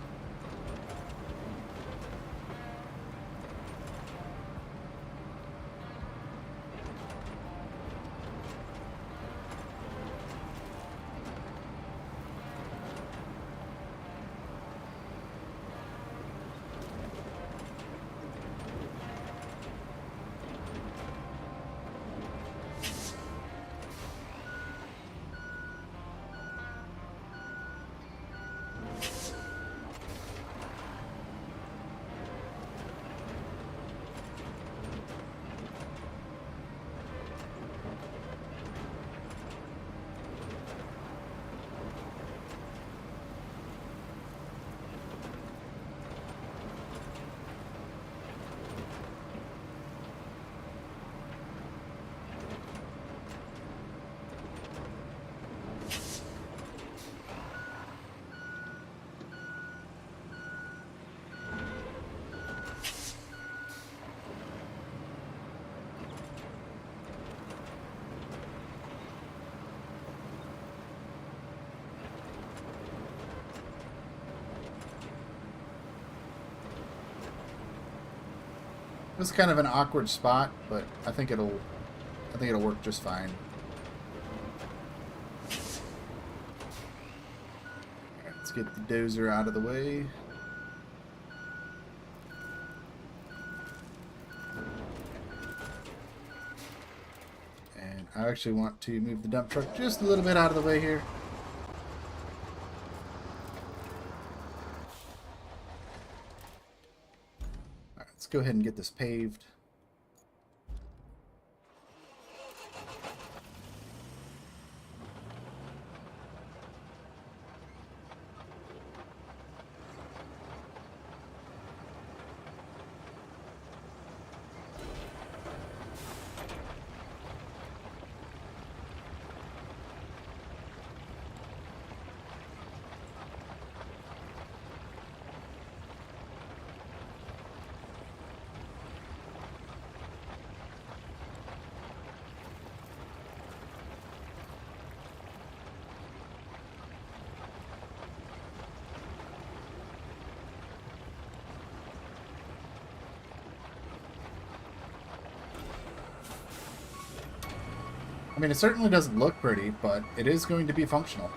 S1: This is kind of an awkward spot, but I think it'll work just fine. Alright, let's get the dozer out of the way. And I actually want to move the dump truck just a little bit out of the way here. Let's go ahead and get this paved. I mean, it certainly doesn't look pretty, but it is going to be functional.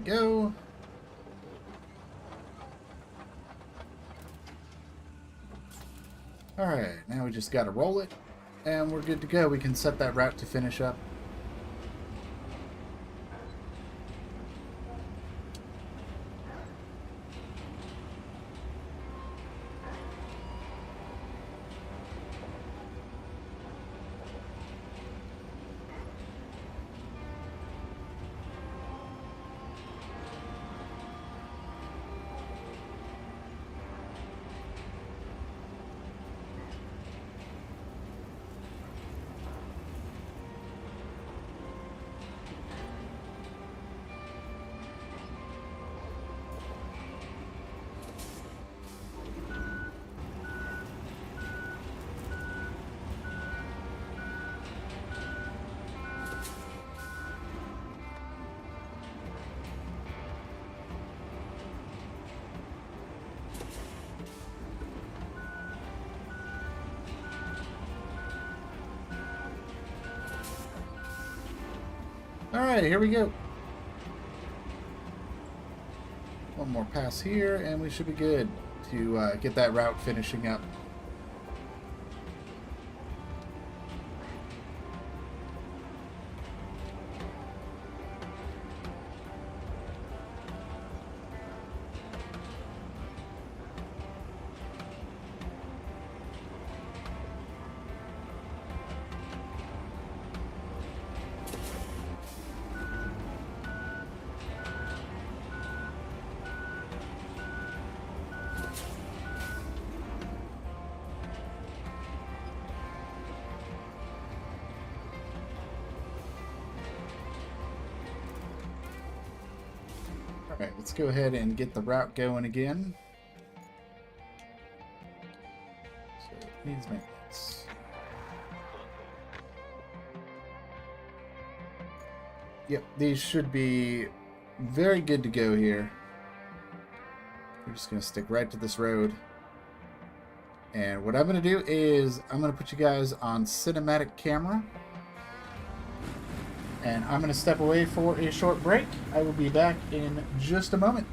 S1: go. Alright, now we just gotta roll it, and we're good to go. We can set that route to finish up. Alright, here we go. One more pass here, and we should be good to get that route finishing up. Alright, let's go ahead and get the route going again. So it needs maintenance. Yep, these should be very good to go here. We're just going to stick right to this road. And what I'm going to do is I'm going to put you guys on cinematic camera. And I'm going to step away for a short break. I will be back in just a moment.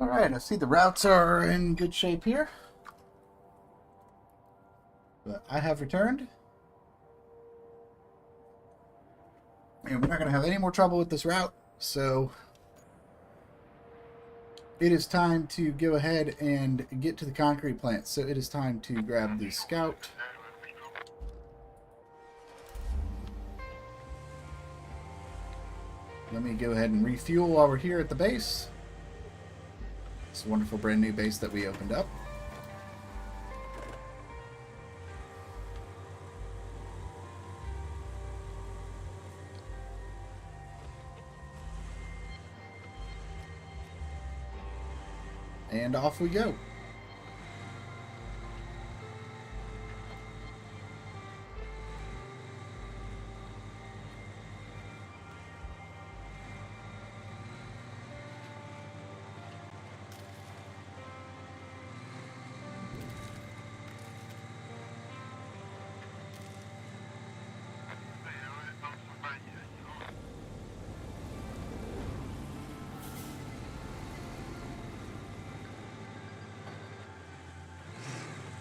S1: Alright, I see the routes are in good shape here. But I have returned. And we're not going to have any more trouble with this route. So it is time to go ahead and get to the concrete plant. So it is time to grab the scout. Let me go ahead and refuel while we're here at the base. This wonderful brand new base that we opened up. And off we go.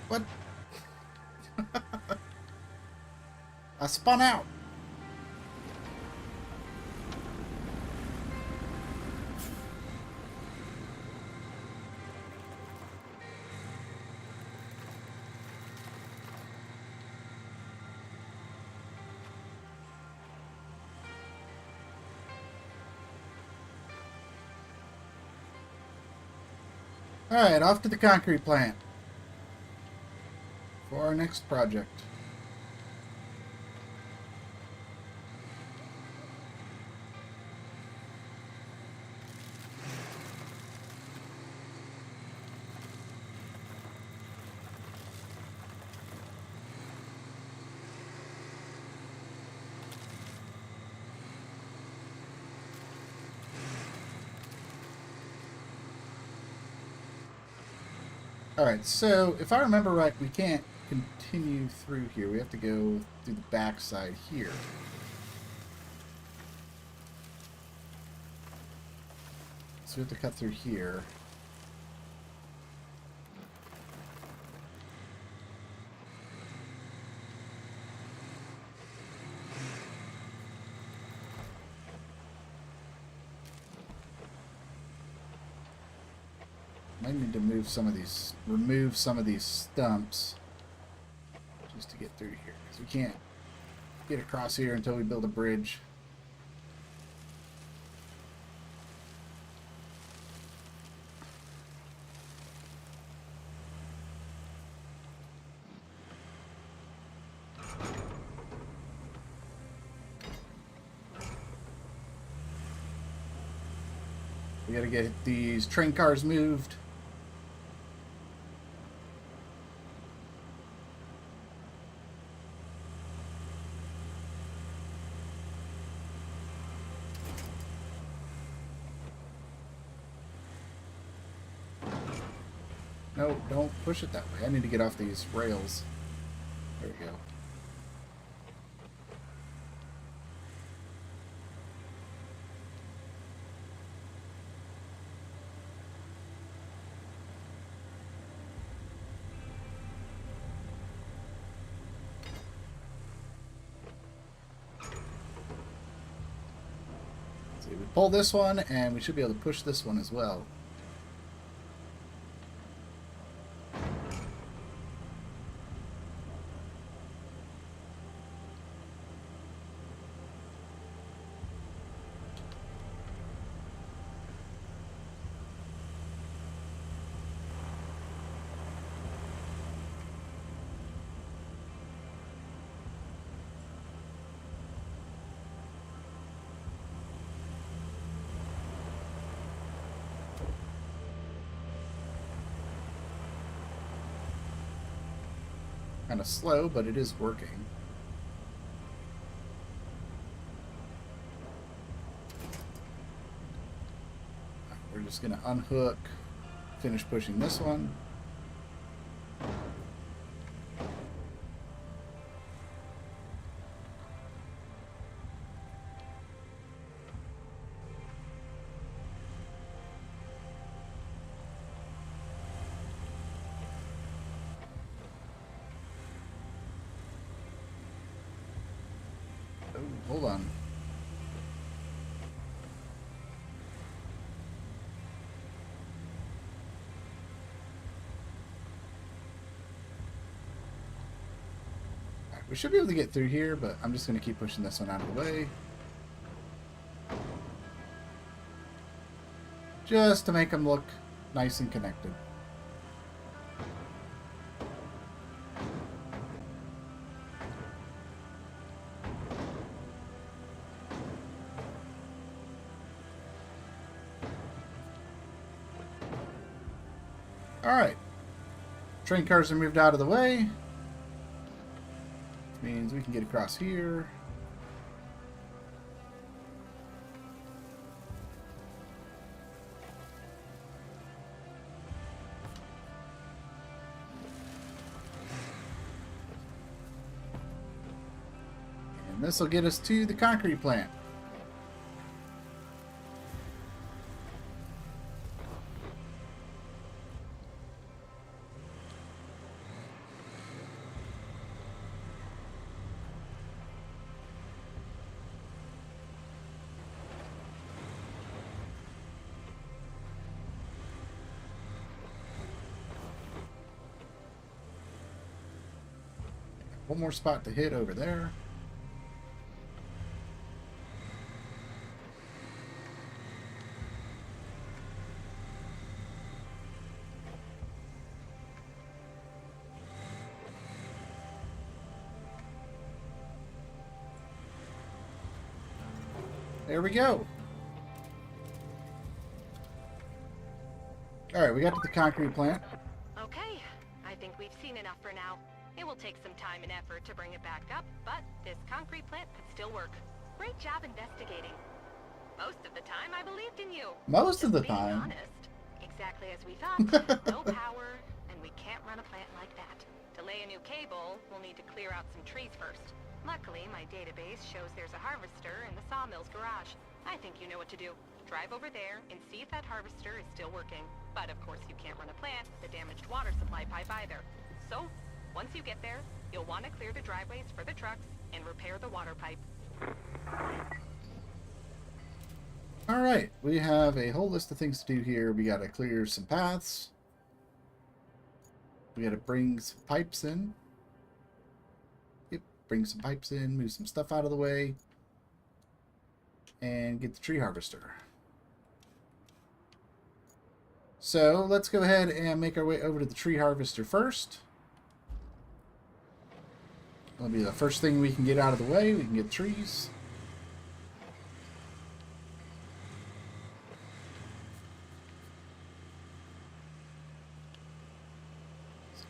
S1: What? I spun out. Alright, off to the concrete plant for our next project. Alright, so if I remember right, we can't continue through here. We have to go through the back side here. So we have to cut through here. Might need to remove some of these stumps just to get through here, because we can't get across here until we build a bridge. We gotta get these train cars moved. No, don't push it that way. I need to get off these rails. There we go. See, we pull this one, and we should be able to push this one as well. Kind of slow, but it is working. We're just going to unhook, finish pushing this one. Oh, hold on. We should be able to get through here, but I'm just going to keep pushing this one out of the way. Just to make them look nice and connected. Alright. Train cars are moved out of the way. Which means we can get across here. And this will get us to the concrete plant. One more spot to hit over there. There we go. Alright, we got to the concrete plant.
S2: Okay, I think we've seen enough for now. It will take some time and effort to bring it back up, but this concrete plant could still work. Great job investigating. Most of the time, I believed in you.
S1: Most of the
S2: Being
S1: time.
S2: honest. Exactly as we thought. No power, and we can't run a plant like that. To lay a new cable, we'll need to clear out some trees first. Luckily, my database shows there's a harvester in the sawmill's garage. I think you know what to do. Drive over there and see if that harvester is still working. But of course you can't run a plant with a damaged water supply pipe either. So, once you get there, you'll want to clear the driveways for the trucks and repair the water pipe.
S1: Alright, we have a whole list of things to do here. We gotta clear some paths. We gotta bring some pipes in. Yep, bring some pipes in, move some stuff out of the way. And get the tree harvester. So, let's go ahead and make our way over to the tree harvester first. That'll be the first thing we can get out of the way. We can get trees.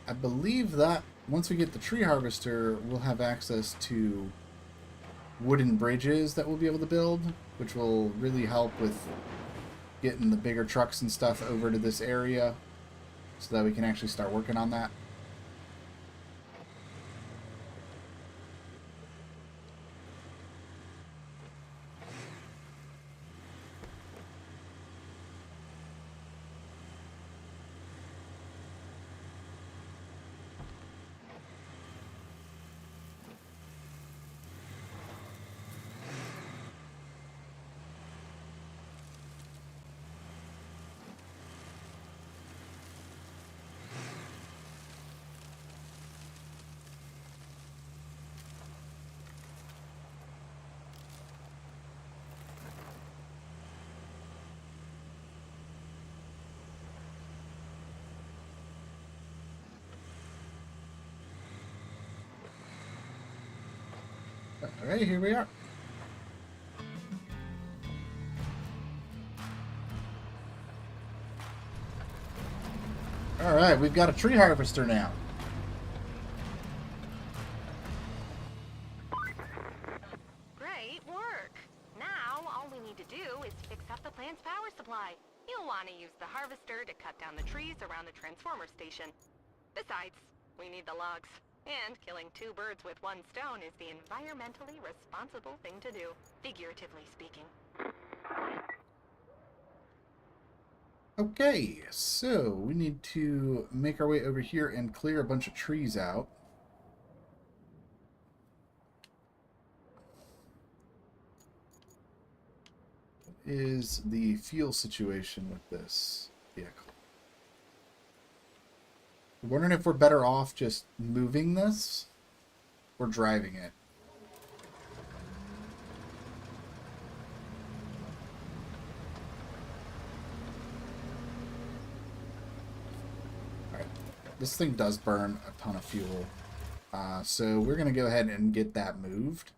S1: I believe that once we get the tree harvester, we'll have access to wooden bridges that we'll be able to build, which will really help with getting the bigger trucks and stuff over to this area so that we can actually start working on that. Alright, here we are. Alright, we've got a tree harvester now.
S2: Great work! Now, all we need to do is fix up the plant's power supply. You'll want to use the harvester to cut down the trees around the transformer station. Besides, we need the logs. And killing two birds with one stone is the environmentally responsible thing to do, figuratively speaking.
S1: Okay, so we need to make our way over here and clear a bunch of trees out. What is the fuel situation with this vehicle? I'm wondering if we're better off just moving this or driving it. Alright, this thing does burn a ton of fuel. So we're going to go ahead and get that moved.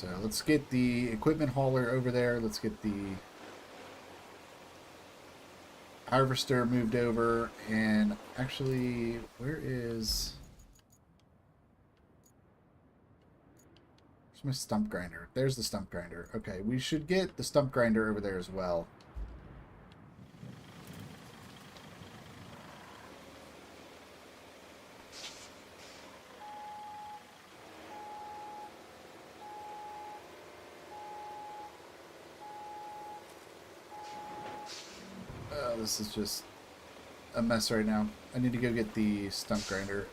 S1: So let's get the equipment hauler over there. Let's get the harvester moved over. And actually, where is... Where's my stump grinder? There's the stump grinder. Okay, we should get the stump grinder over there as well. This is just a mess right now. I need to go get the stump grinder.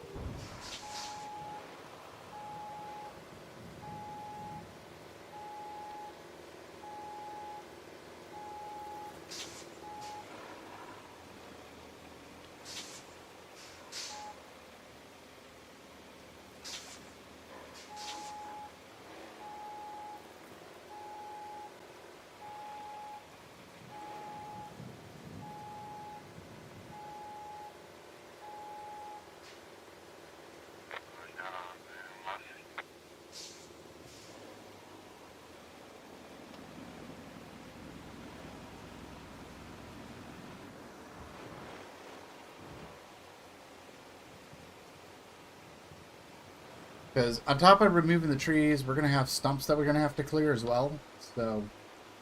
S1: Because on top of removing the trees, we're going to have stumps that we're going to have to clear as well. So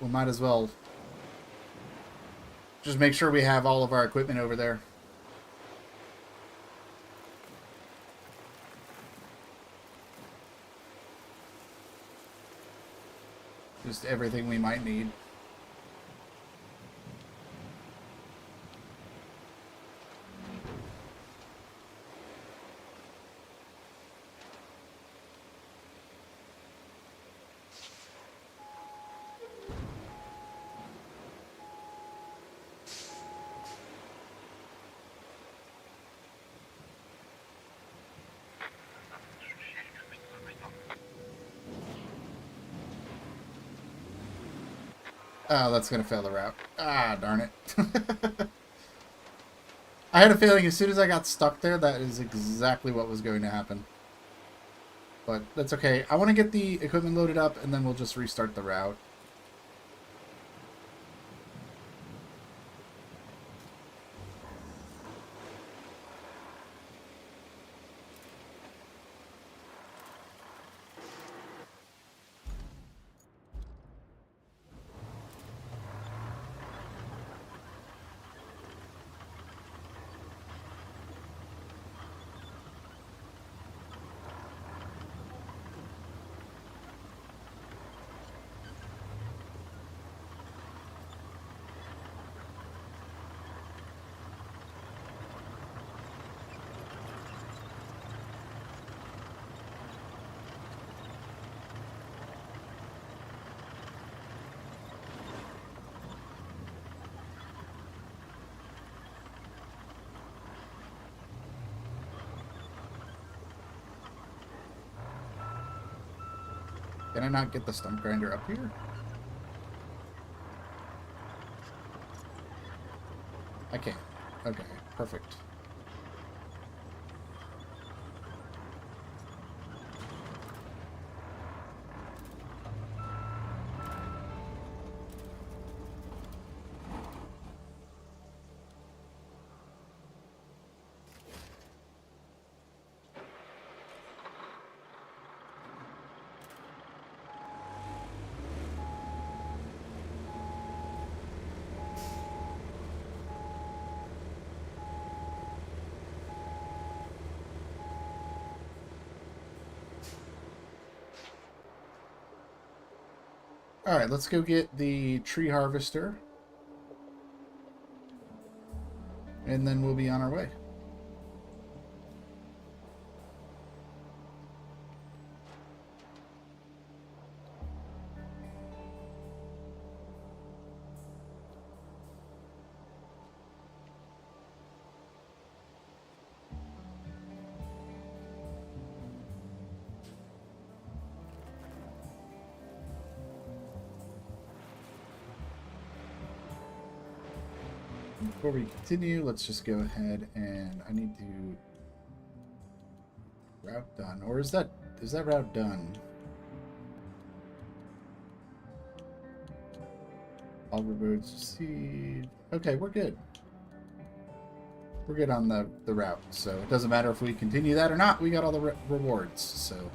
S1: we might as well just make sure we have all of our equipment over there. Just everything we might need. Oh, that's going to fail the route. Ah, darn it. I had a feeling as soon as I got stuck there, that is exactly what was going to happen. But that's okay. I want to get the equipment loaded up, and then we'll just restart the route. Can I not get the stump grinder up here? I can. Okay, perfect. Alright, let's go get the tree harvester. And then we'll be on our way. Before we continue, let's just go ahead and I need to route done. Or is that route done? All roads received. Okay, we're good. We're good on the route, so it doesn't matter if we continue that or not. We got all the rewards, so...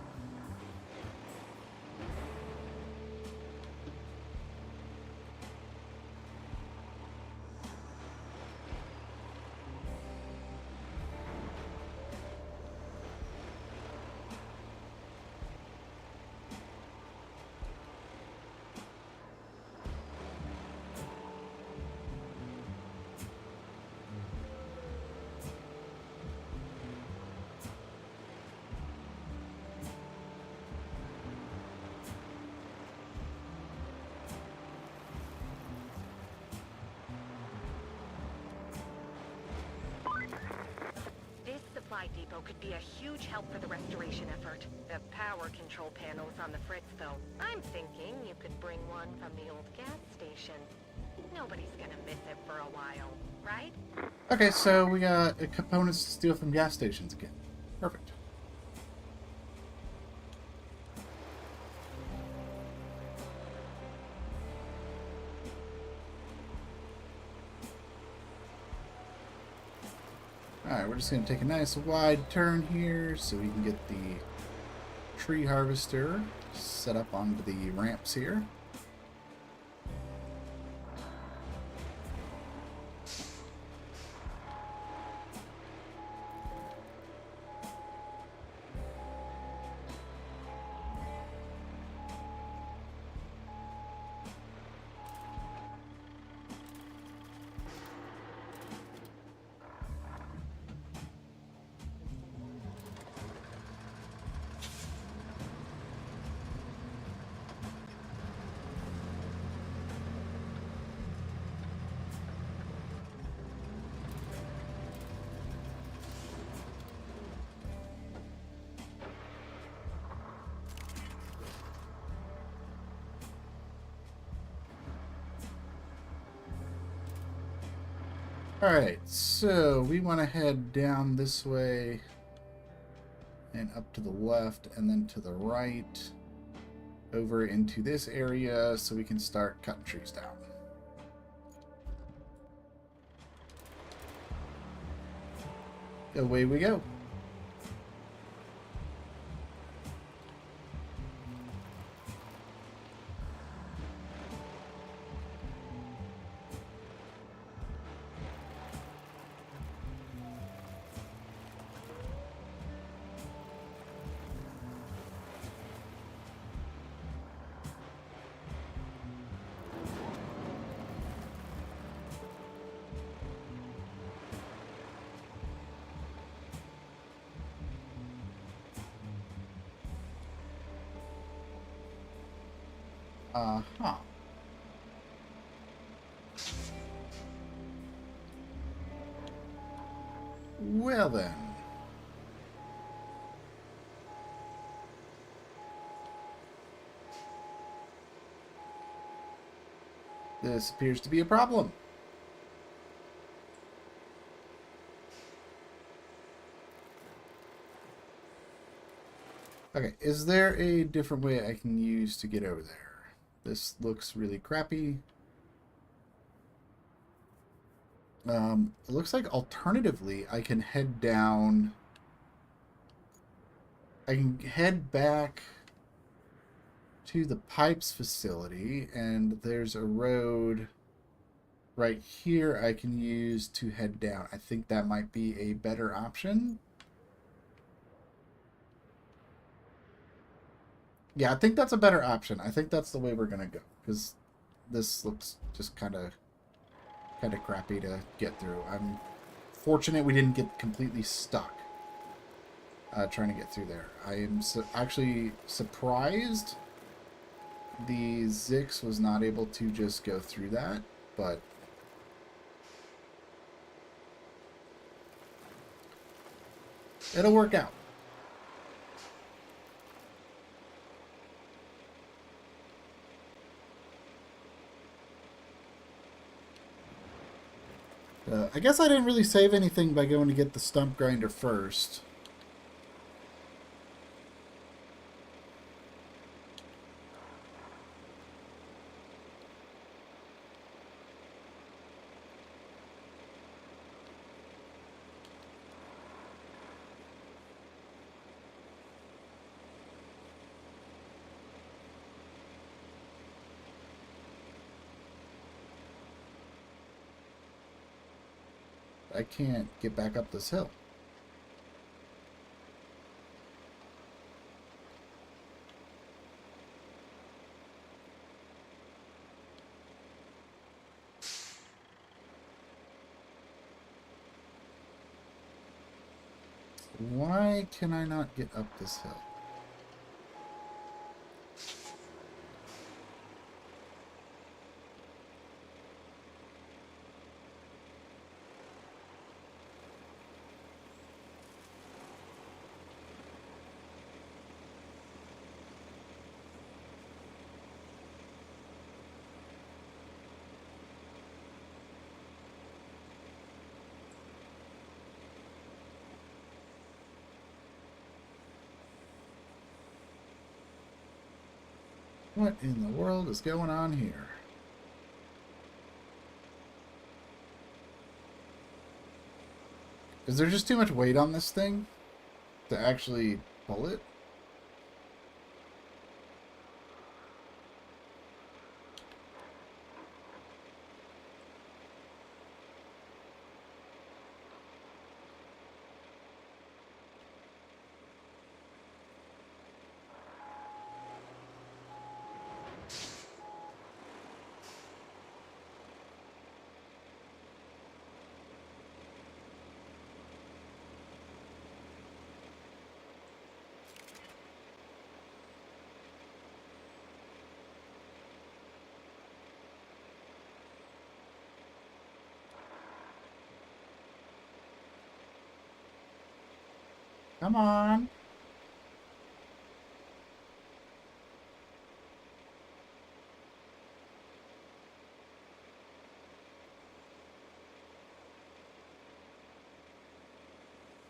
S2: Supply depot could be a huge help for the restoration effort. The power control panel is on the fritz, though. I'm thinking you could bring one from the old gas station. Nobody's gonna miss it for a while, right?
S1: Okay, so we got components to steal from gas stations again. Perfect. Alright, we're just going to take a nice wide turn here so we can get the tree harvester set up onto the ramps here. Alright, so we want to head down this way and up to the left and then to the right over into this area so we can start cutting trees down. Away we go. Uh-huh. Well then. This appears to be a problem. Okay, is there a different way I can use to get over there? This looks really crappy. It looks like alternatively I can head down. I can head back to the pipes facility, and there's a road right here I can use to head down. I think that might be a better option. Yeah, I think that's a better option. I think that's the way we're gonna go, because this looks just kind of crappy to get through. I'm fortunate we didn't get completely stuck trying to get through there. I am actually surprised the Zix was not able to just go through that, but it'll work out. I guess I didn't really save anything by going to get the stump grinder first. I can't get back up this hill. Why can I not get up this hill? What in the world is going on here? Is there just too much weight on this thing to actually pull it? Come on.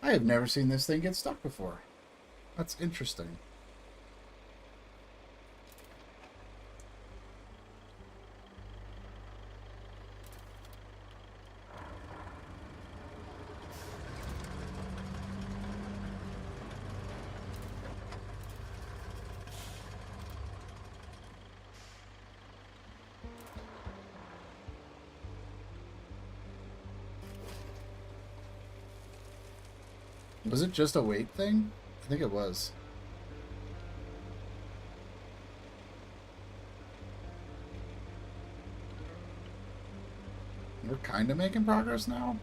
S1: I have never seen this thing get stuck before. That's interesting. Was it just a weight thing? I think it was. We're kind of making progress now.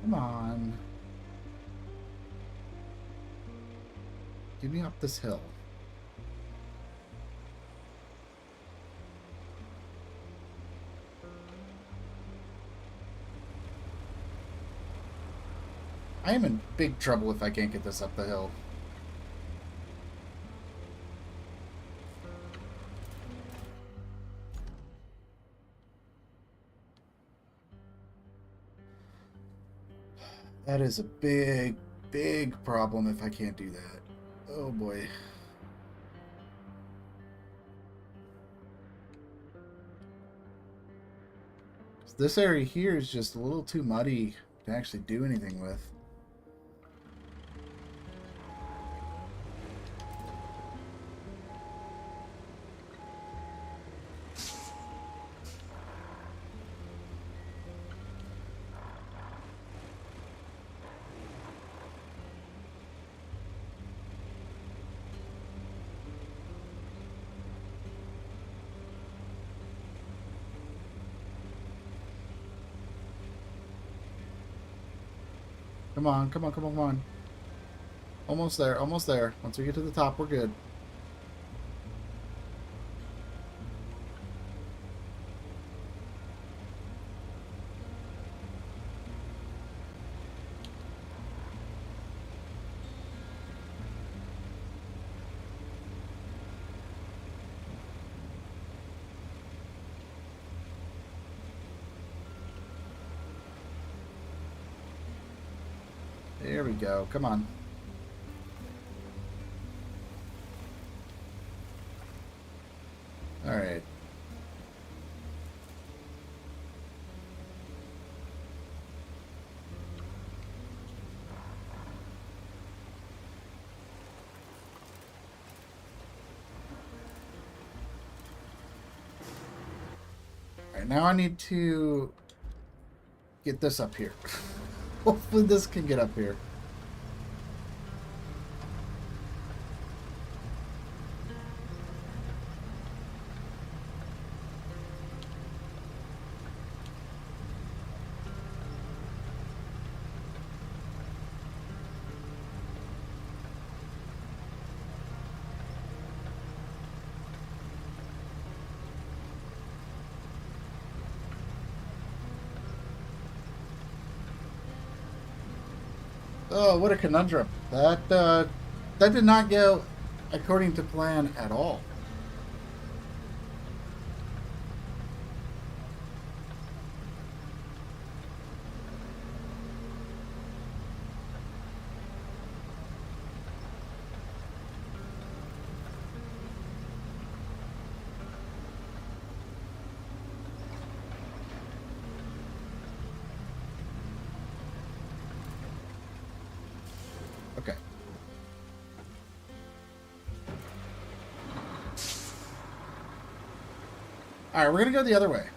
S1: Come on. Get me up this hill. I am in big trouble if I can't get this up the hill. That is a big, big problem if I can't do that. Oh boy. This area here is just a little too muddy to actually do anything with. Come on, come on, come on, come on. Almost there, almost there. Once we get to the top, we're good. There we go. Come on. All right. All right, now I need to get this up here. Hopefully this can get up here. Oh, what a conundrum. That did not go according to plan at all. Okay. All right, we're going to go the other way.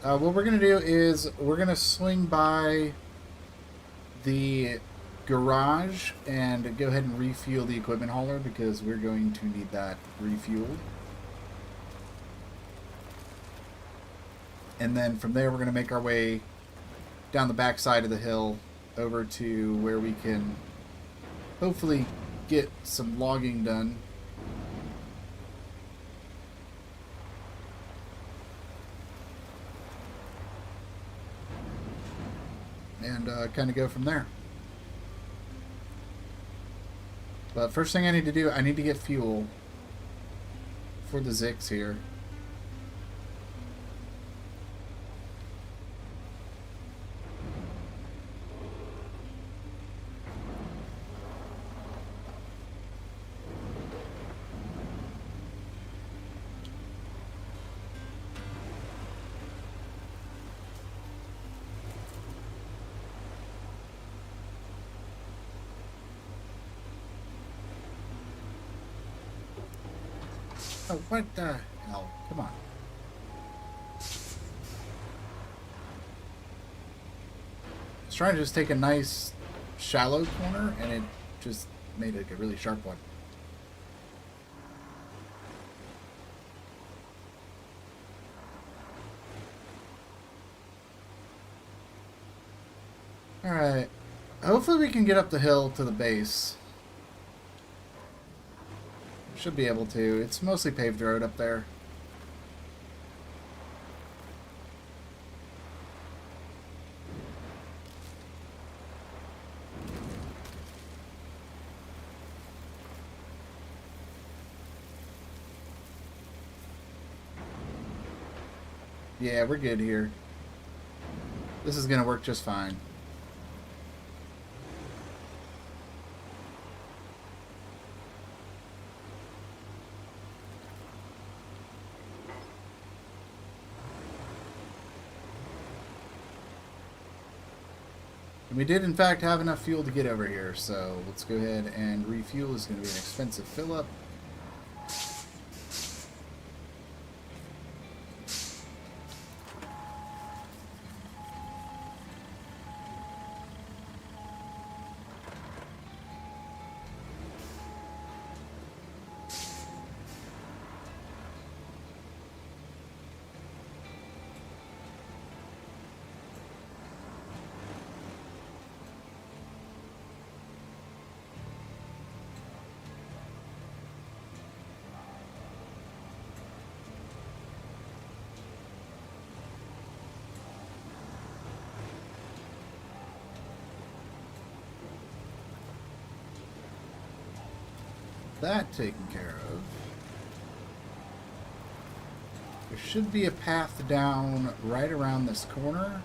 S1: What we're going to do is we're going to swing by the garage and go ahead and refuel the equipment hauler because we're going to need that refueled. And then from there, we're going to make our way down the back side of the hill over to where we can hopefully get some logging done. And kind of go from there. But first thing I need to do, I need to get fuel for the Zix here. Oh, what the hell? Come on. I was trying to just take a nice shallow corner, and it just made it a really sharp one. Alright. Hopefully we can get up the hill to the base. Should be able to. It's mostly paved road up there. Yeah, we're good here. This is going to work just fine. And we did, in fact, have enough fuel to get over here, so let's go ahead and refuel. It's going to be an expensive fill-up. that taken care of. There should be a path down right around this corner.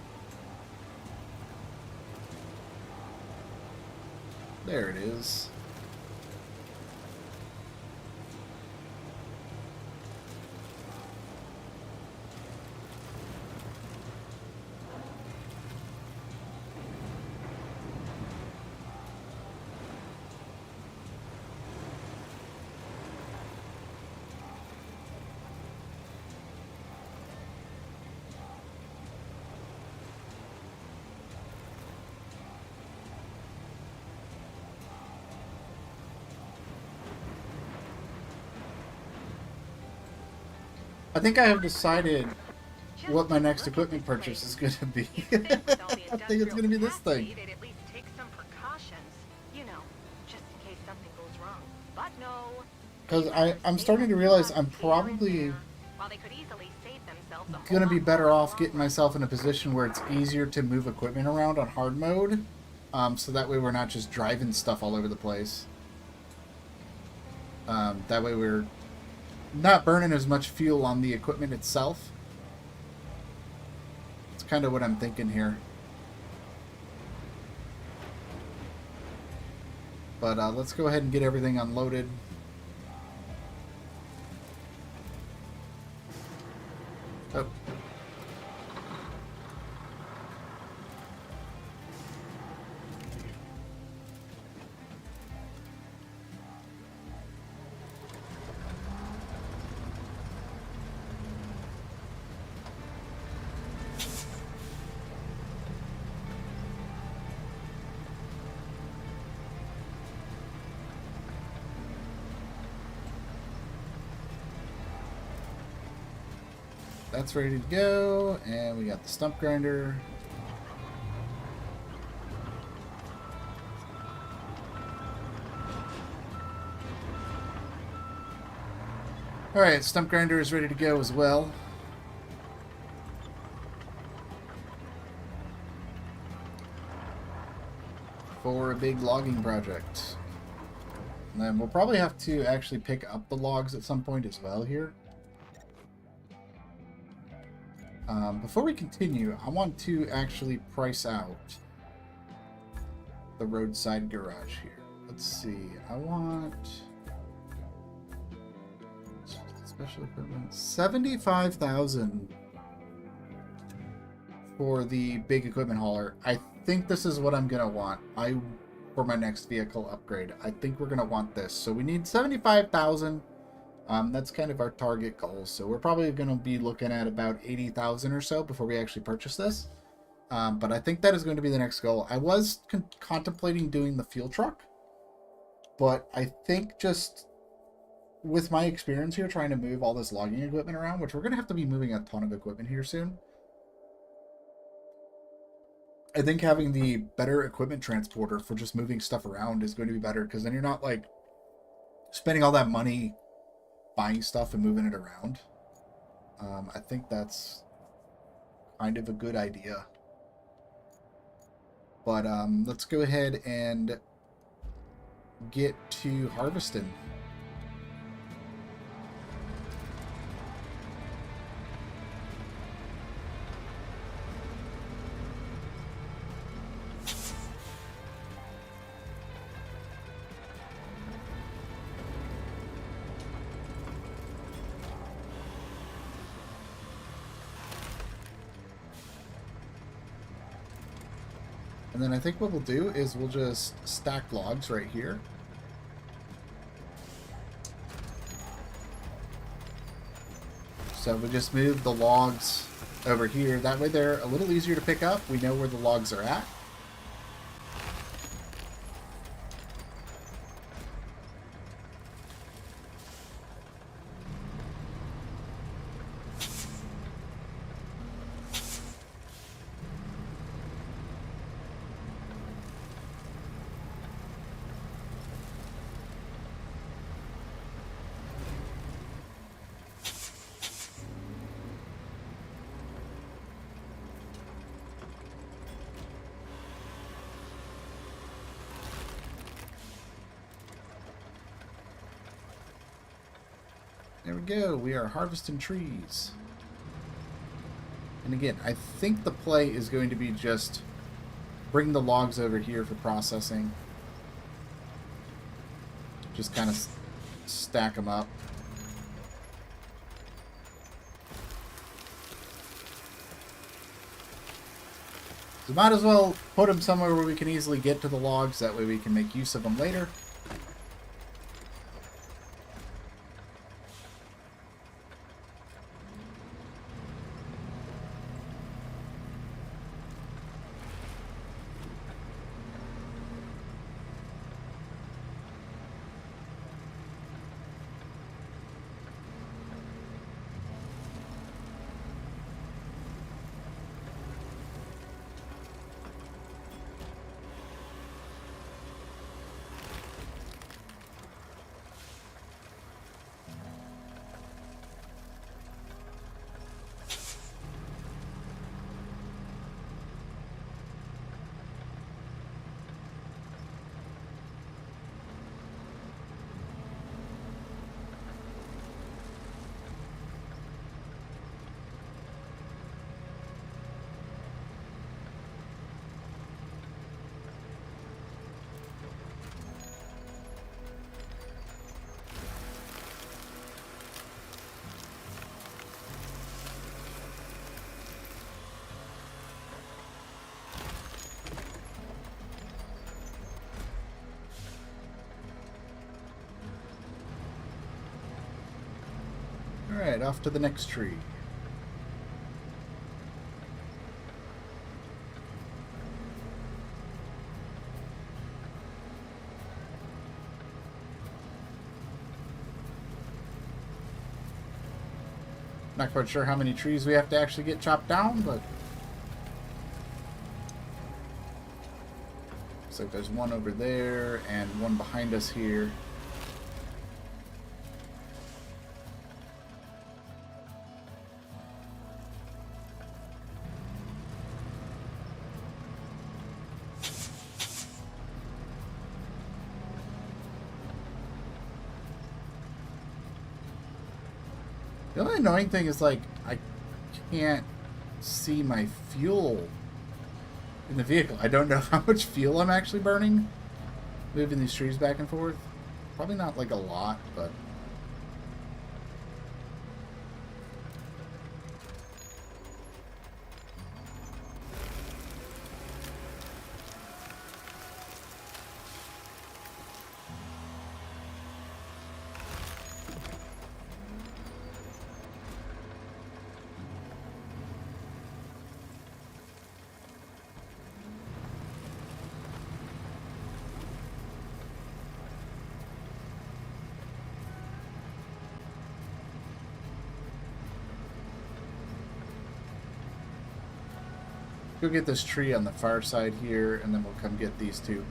S1: There it is. I think I have decided what my next equipment purchase is going to be. I think it's going to be this thing.
S2: They'd at least take some precautions, you know, just in case something goes wrong. But no.
S1: Because I'm starting to realize I'm probably
S2: While they could easily save themselves a
S1: going to
S2: whole
S1: be
S2: lot
S1: better
S2: more
S1: off
S2: in the
S1: getting
S2: long
S1: myself in a position where it's easier to move equipment around on hard mode. So that way we're not just driving stuff all over the place. That way we're not burning as much fuel on the equipment itself. It's kind of what I'm thinking here. But let's go ahead and get everything unloaded. Oh. That's ready to go, and we got the stump grinder. Alright, stump grinder is ready to go as well. For a big logging project. And then we'll probably have to actually pick up the logs at some point as well here. Before we continue, I want to actually price out the roadside garage here. Let's see. I want special equipment 75,000 for the big equipment hauler. I think this is what I'm gonna want. For my next vehicle upgrade, I think we're gonna want this. So we need 75,000. That's kind of our target goal. So we're probably going to be looking at about 80,000 or so before we actually purchase this. But I think that is going to be the next goal. I was contemplating doing the fuel truck, but I think just with my experience here trying to move all this logging equipment around, which we're going to have to be moving a ton of equipment here soon, I think having the better equipment transporter for just moving stuff around is going to be better, because then you're not like spending all that money buying stuff and moving it around. I think that's kind of a good idea. But let's go ahead and get to harvesting. And then I think what we'll do is we'll just stack logs right here. So we just move the logs over here. That way they're a little easier to pick up. We know where the logs are at. There we go. We are harvesting trees. And again, I think the play is going to be just bring the logs over here for processing. Just kind of stack them up. So might as well put them somewhere where we can easily get to the logs. That way we can make use of them later. Alright, off to the next tree. Not quite sure how many trees we have to actually get chopped down, but looks like there's one over there and one behind us here. The only annoying thing is, like, I can't see my fuel in the vehicle. I don't know how much fuel I'm actually burning moving these trees back and forth. Probably not, like, a lot, but... Go get this tree on the far side here, and then we'll come get these two.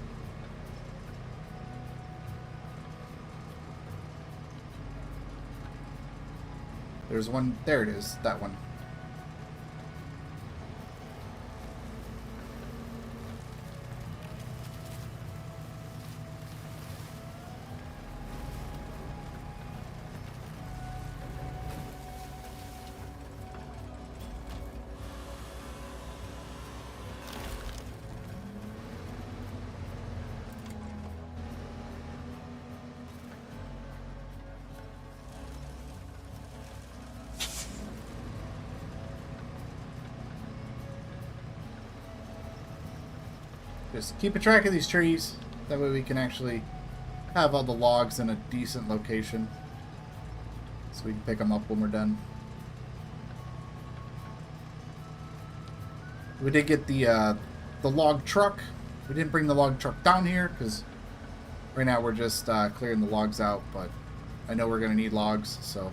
S1: There's one. There it is. That one. Just keep a track of these trees. That way we can actually have all the logs in a decent location. So we can pick them up when we're done. We did get the log truck. We didn't bring the log truck down here because right now we're just clearing the logs out. But I know we're going to need logs, so...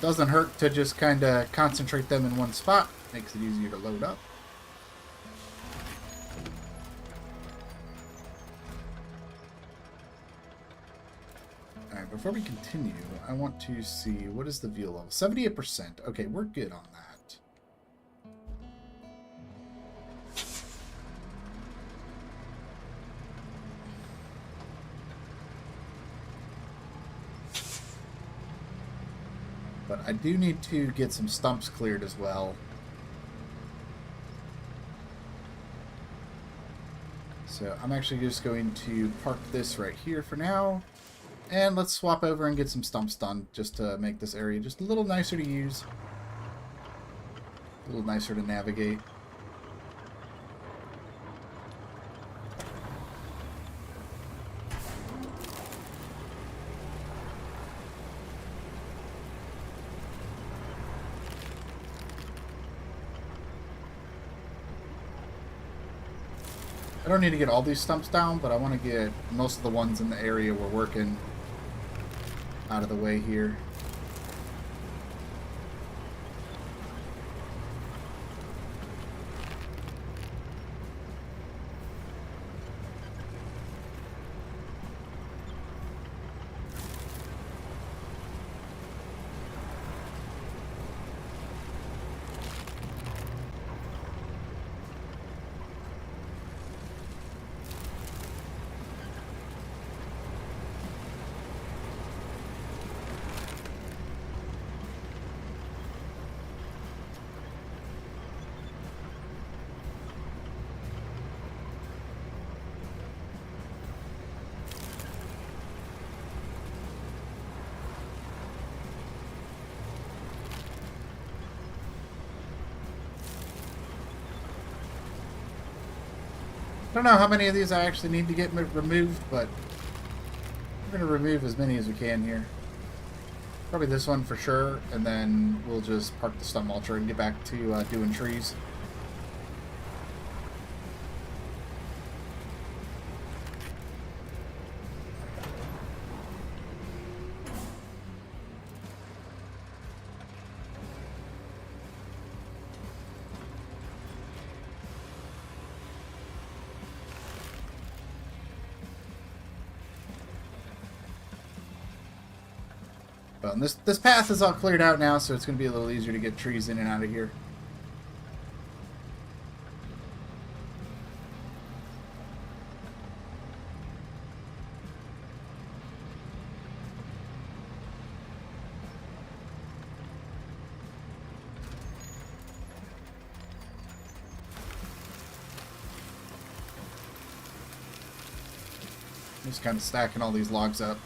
S1: Doesn't hurt to just kind of concentrate them in one spot. Makes it easier to load up. Alright, before we continue, I want to see, what is the fuel level? 78%. Okay, we're good on that. I do need to get some stumps cleared as well. So I'm actually just going to park this right here for now. And let's swap over and get some stumps done just to make this area just a little nicer to use. A little nicer to navigate. I don't need to get all these stumps down, but I want to get most of the ones in the area we're working out of the way here. I don't know how many of these I actually need to get removed, but we're going to remove as many as we can here. Probably this one for sure, and then we'll just park the stump mulcher and get back to doing trees. And this path is all cleared out now, so it's going to be a little easier to get trees in and out of here. Just kind of stacking all these logs up.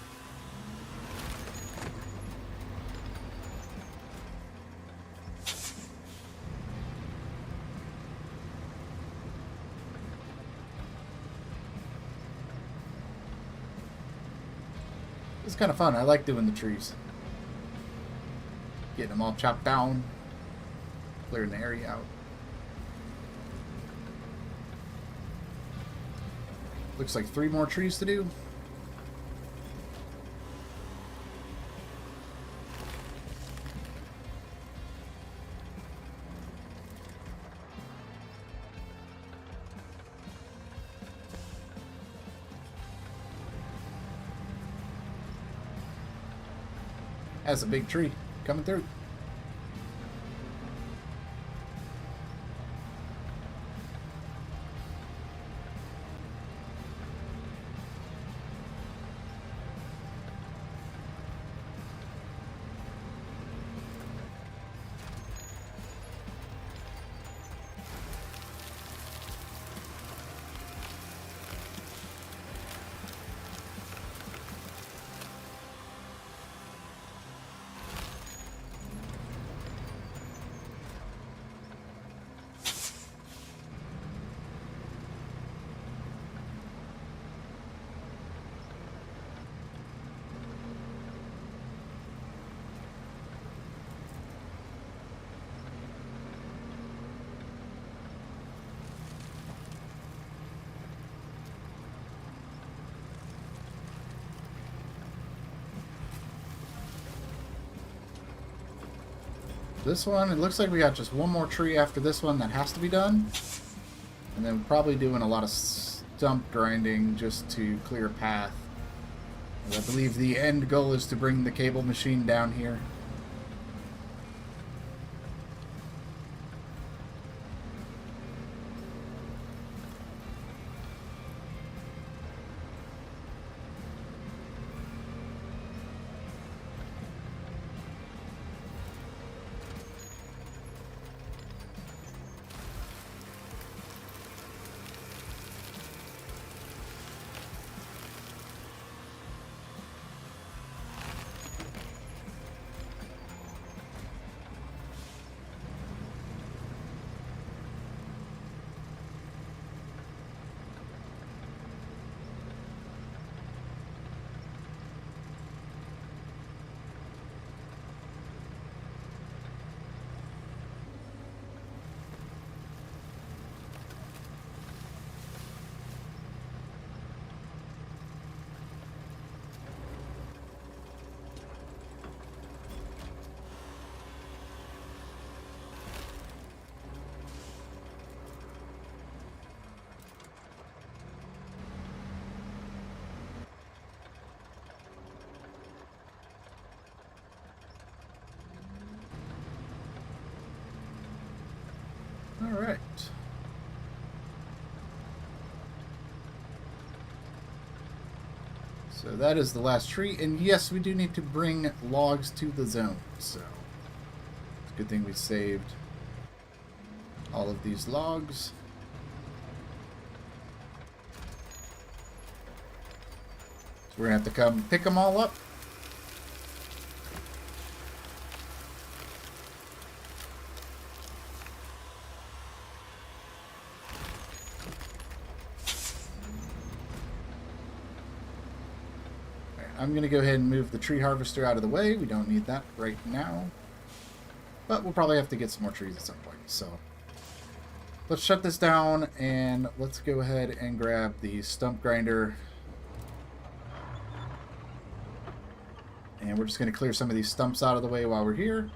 S1: It's kind of fun. I like doing the trees. Getting them all chopped down. Clearing the area out. Looks like 3 more trees to do. That's a big tree coming through. This one, it looks like we got just one more tree after this one that has to be done. And then probably doing a lot of stump grinding just to clear a path. And I believe the end goal is to bring the cable machine down here. All right. So that is the last tree. And yes, we do need to bring logs to the zone. So it's a good thing we saved all of these logs. So we're going to have to come pick them all up. I'm going to go ahead and move the tree harvester out of the way. We don't need that right now. But we'll probably have to get some more trees at some point. So let's shut this down and let's go ahead and grab the stump grinder. And we're just going to clear some of these stumps out of the way while we're here.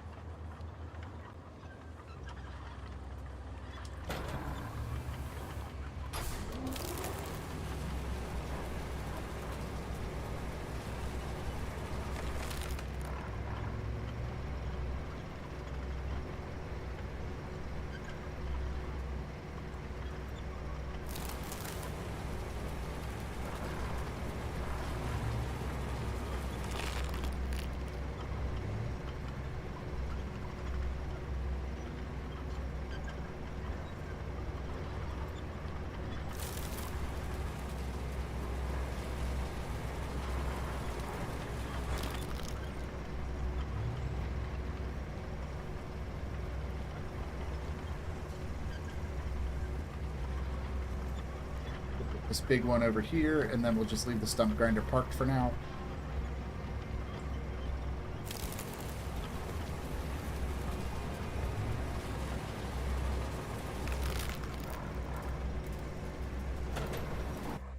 S1: This big one over here, and then we'll just leave the stump grinder parked for now.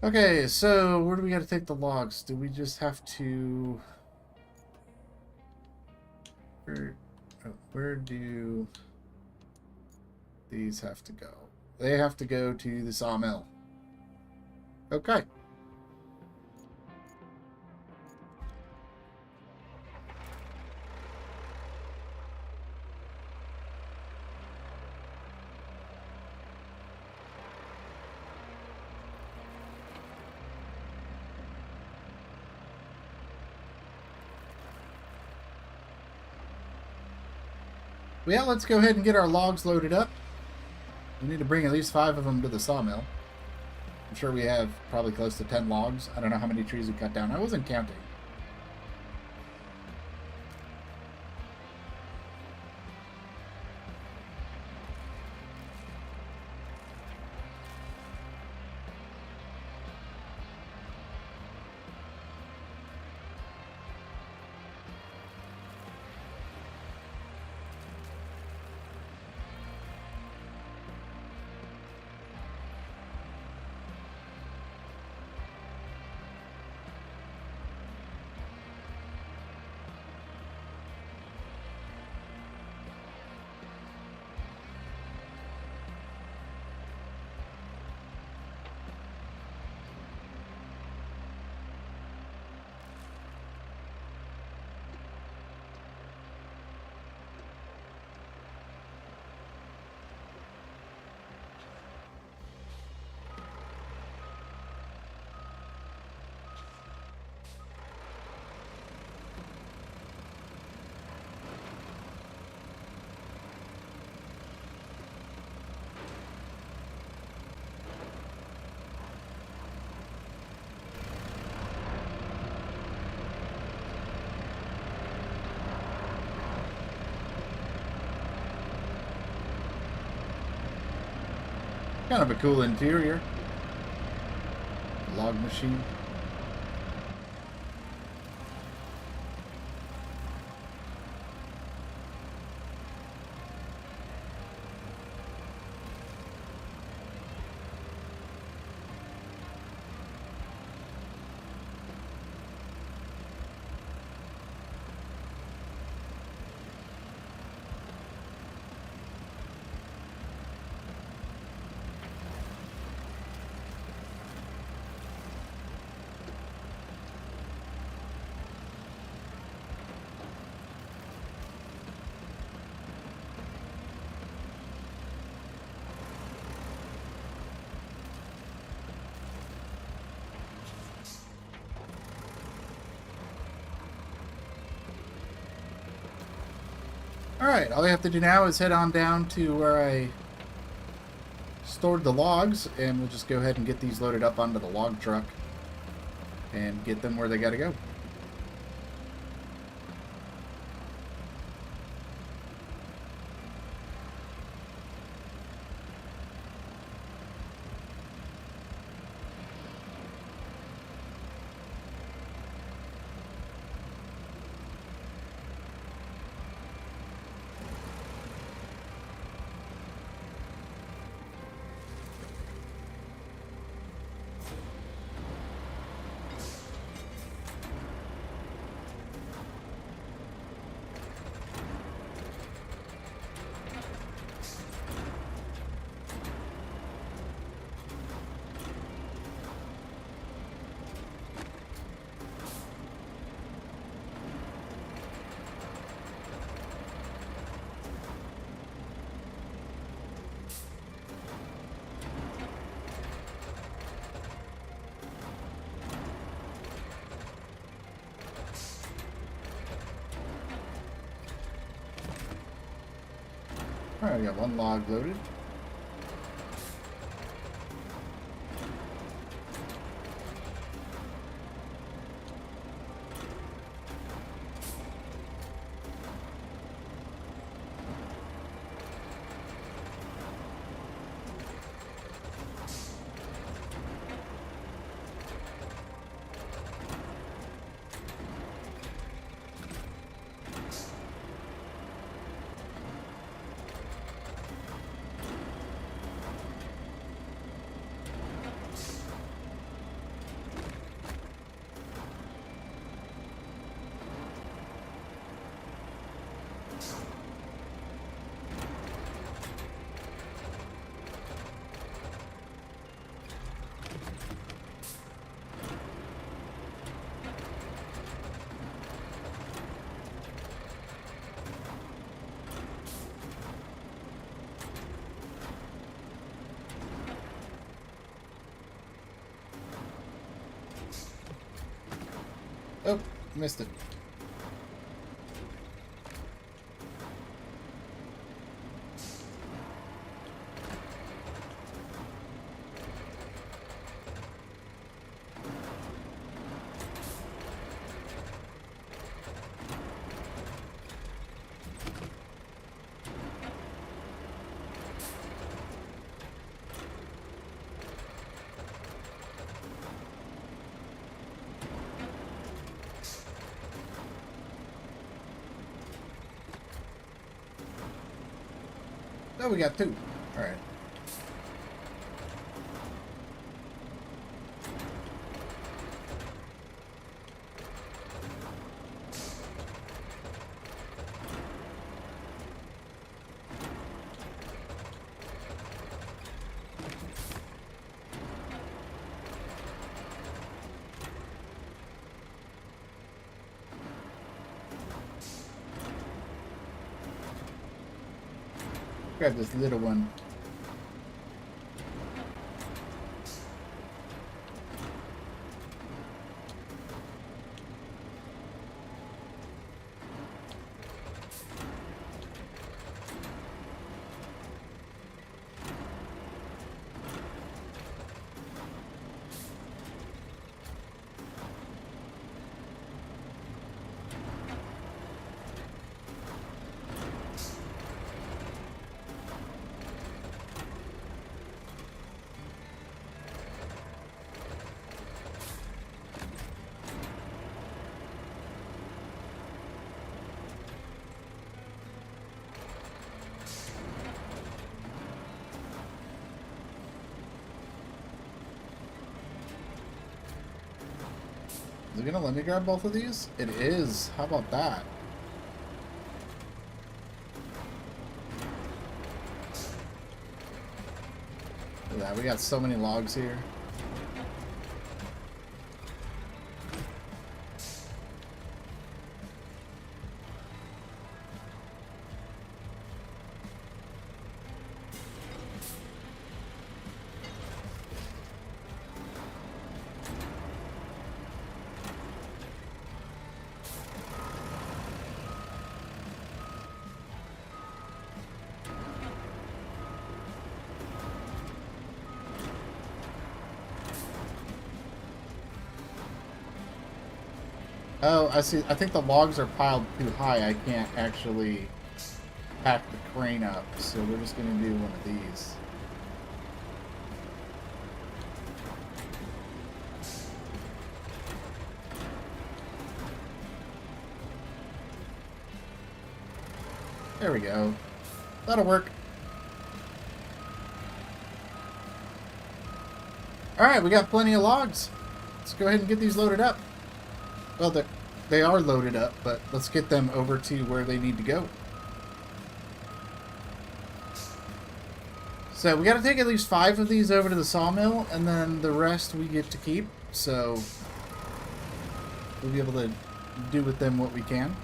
S1: Okay, so where do we got to take the logs? Do we just have to... Where do these have to go? They have to go to the sawmill. Okay. Well, yeah, let's go ahead and get our logs loaded up. We need to bring at least 5 of them to the sawmill. I'm sure we have probably close to 10 logs. I don't know how many trees we cut down. I wasn't counting. Kind of a cool interior. Log machine. Alright, all I have to do now is head on down to where I stored the logs, and we'll just go ahead and get these loaded up onto the log truck and get them where they gotta go. Alright, I got one log loaded. Oh, missed it. Oh, we got two. Alright. Grab this little one. Is it gonna let me grab both of these? It is. How about that? Look at that. We got so many logs here. Oh, I see. I think the logs are piled too high. I can't actually pack the crane up, so we're just going to do one of these. There we go. That'll work. Alright, we got plenty of logs. Let's go ahead and get these loaded up. Well, they are loaded up, but let's get them over to where they need to go. So we got to take at least 5 of these over to the sawmill, and then the rest we get to keep. So we'll be able to do with them what we can.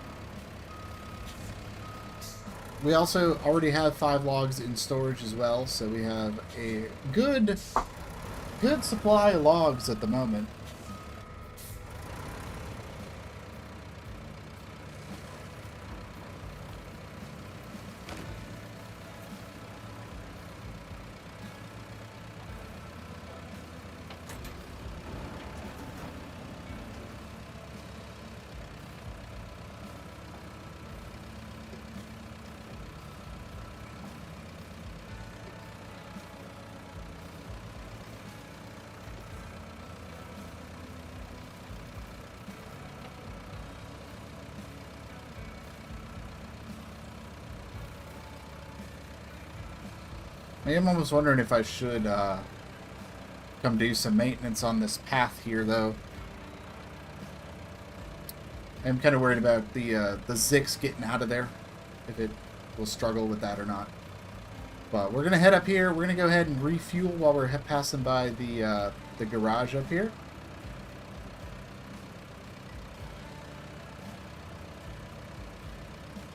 S1: We also already have 5 logs in storage as well, so we have a good supply of logs at the moment. I am almost wondering if I should come do some maintenance on this path here, though. I'm kind of worried about the Zix getting out of there, if it will struggle with that or not. But we're going to head up here. We're going to go ahead and refuel while we're passing by the garage up here.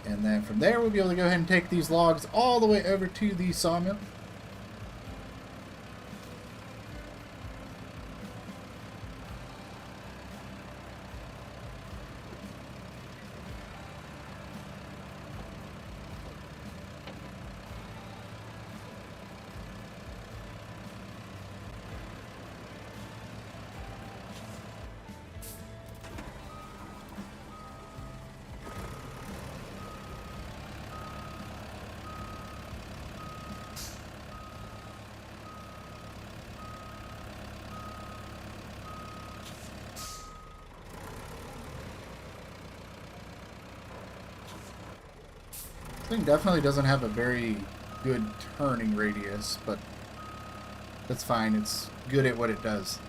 S1: And then from there, we'll be able to go ahead and take these logs all the way over to the sawmill. This thing definitely doesn't have a very good turning radius, but that's fine. It's good at what it does.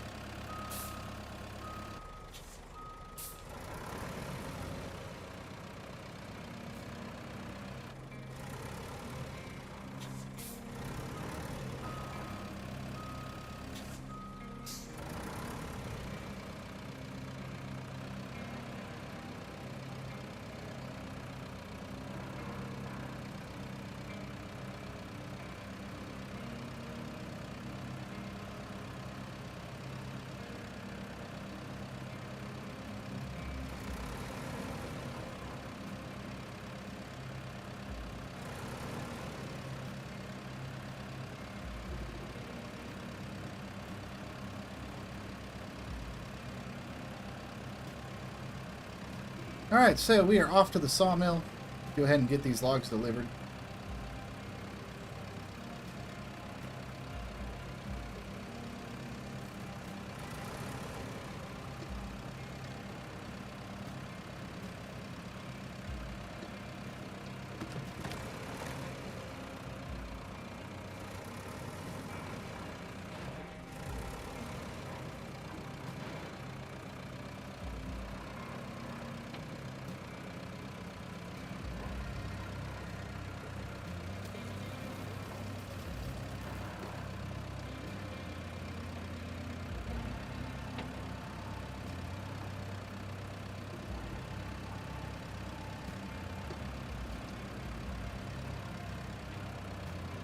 S1: Alright, so we are off to the sawmill. Go ahead and get these logs delivered.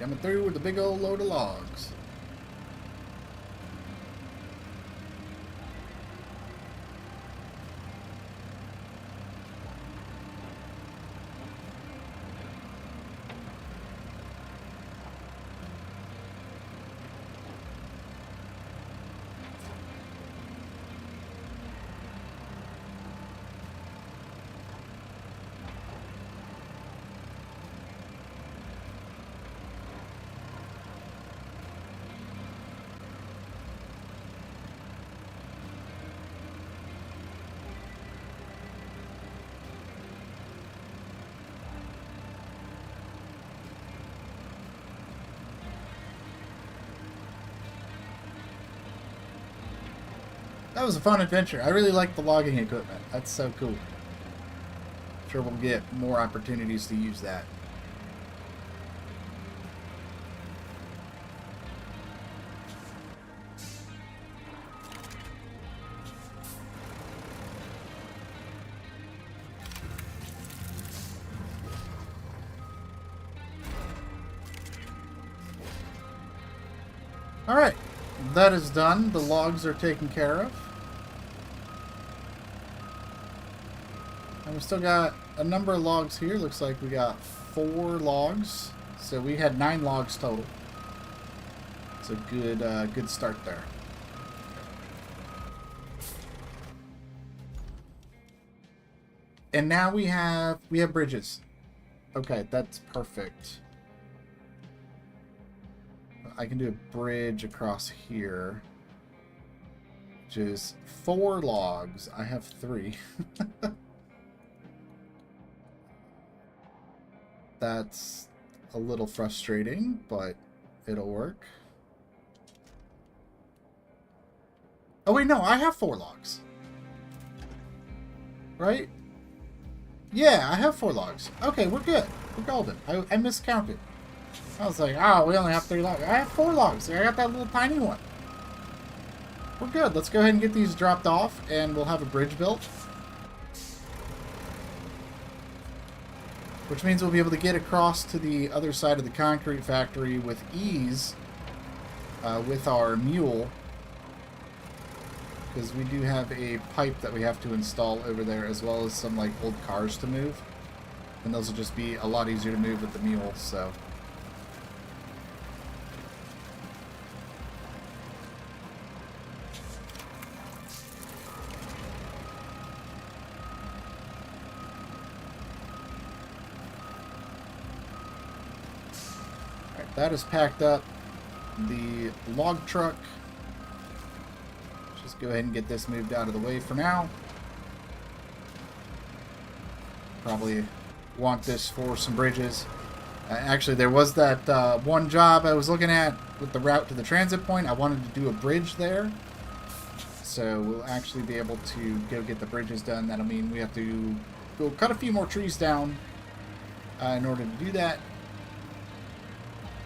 S1: Coming through with a big old load of logs. That was a fun adventure. I really like the logging equipment. That's so cool. Sure we'll get more opportunities to use that. Alright, that is done. The logs are taken care of. And we still got a number of logs here. Looks like we got 4 logs. So we had 9 logs total. It's a good start there. And now we have bridges. Okay, that's perfect. I can do a bridge across here. Which is 4 logs. I have 3. That's a little frustrating, but it'll work. Oh wait, no, I have 4 logs. Right? Yeah, I have 4 logs. Okay, we're good. We're golden. I miscounted. I was like, oh, we only have 3 logs. I have 4 logs. I got that little tiny one. We're good. Let's go ahead and get these dropped off, and we'll have a bridge built. Which means we'll be able to get across to the other side of the concrete factory with ease with our mule. Because we do have a pipe that we have to install over there, as well as some like old cars to move. And those will just be a lot easier to move with the mule, so... That is packed up. The log truck. Just go ahead and get this moved out of the way for now. Probably want this for some bridges. Actually, there was that one job I was looking at with the route to the transit point. I wanted to do a bridge there. So we'll actually be able to go get the bridges done. That'll mean we have to go cut a few more trees down in order to do that.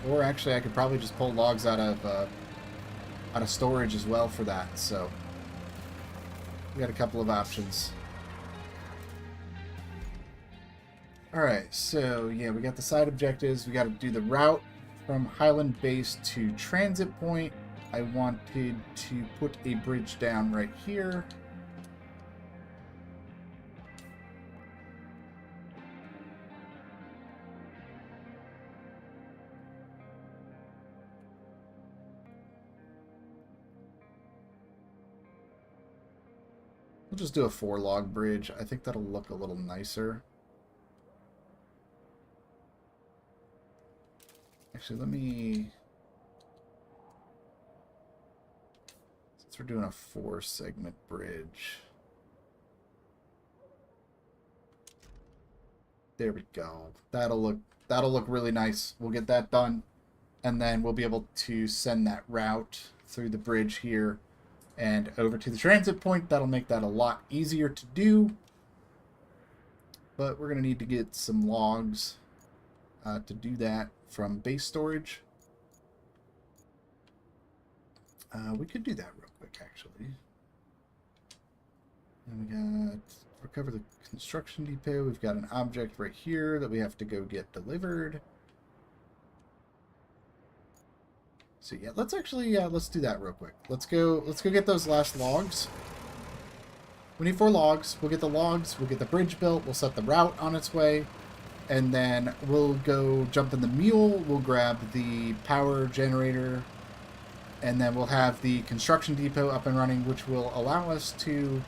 S1: Or actually, I could probably just pull logs out of storage as well for that. So we got a couple of options. All right, so yeah, we got the side objectives. We got to do the route from Highland Base to Transit Point. I wanted to put a bridge down right here. We'll just do a 4-log bridge. I think that'll look a little nicer. Actually, let me... Since we're doing a 4-segment bridge. There we go. That'll look really nice. We'll get that done. And then we'll be able to send that route through the bridge here and over to the transit point. That'll make that a lot easier to do. But we're going to need to get some logs to do that from base storage. We could do that real quick, actually. And we got recover the construction depot. We've got an object right here that we have to go get delivered. So yeah, let's actually let's do that real quick. Let's go get those last logs. We need 4 logs. We'll get the logs. We'll get the bridge built. We'll set the route on its way, and then we'll go jump in the mule. We'll grab the power generator, and then we'll have the construction depot up and running, which will allow us to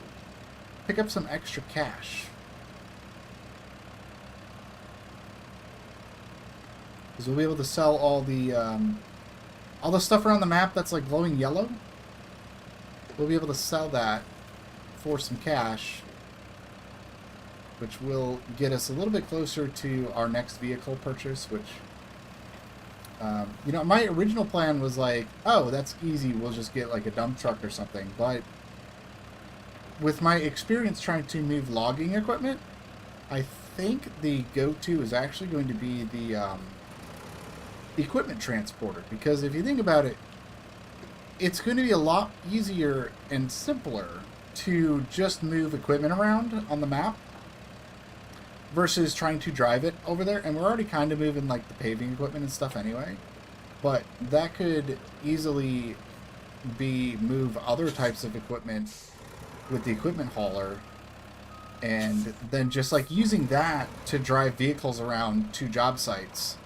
S1: pick up some extra cash. Because we'll be able to sell all the stuff around the map that's like glowing yellow. We'll be able to sell that for some cash, which will get us a little bit closer to our next vehicle purchase, which, you know, my original plan was like, oh, that's easy, we'll just get like a dump truck or something, but with my experience trying to move logging equipment, I think the go-to is actually going to be the equipment transporter, because if you think about it, it's going to be a lot easier and simpler to just move equipment around on the map versus trying to drive it over there. And we're already kind of moving like the paving equipment and stuff anyway, but that could easily be move other types of equipment with the equipment hauler, and then just like using that to drive vehicles around to job sites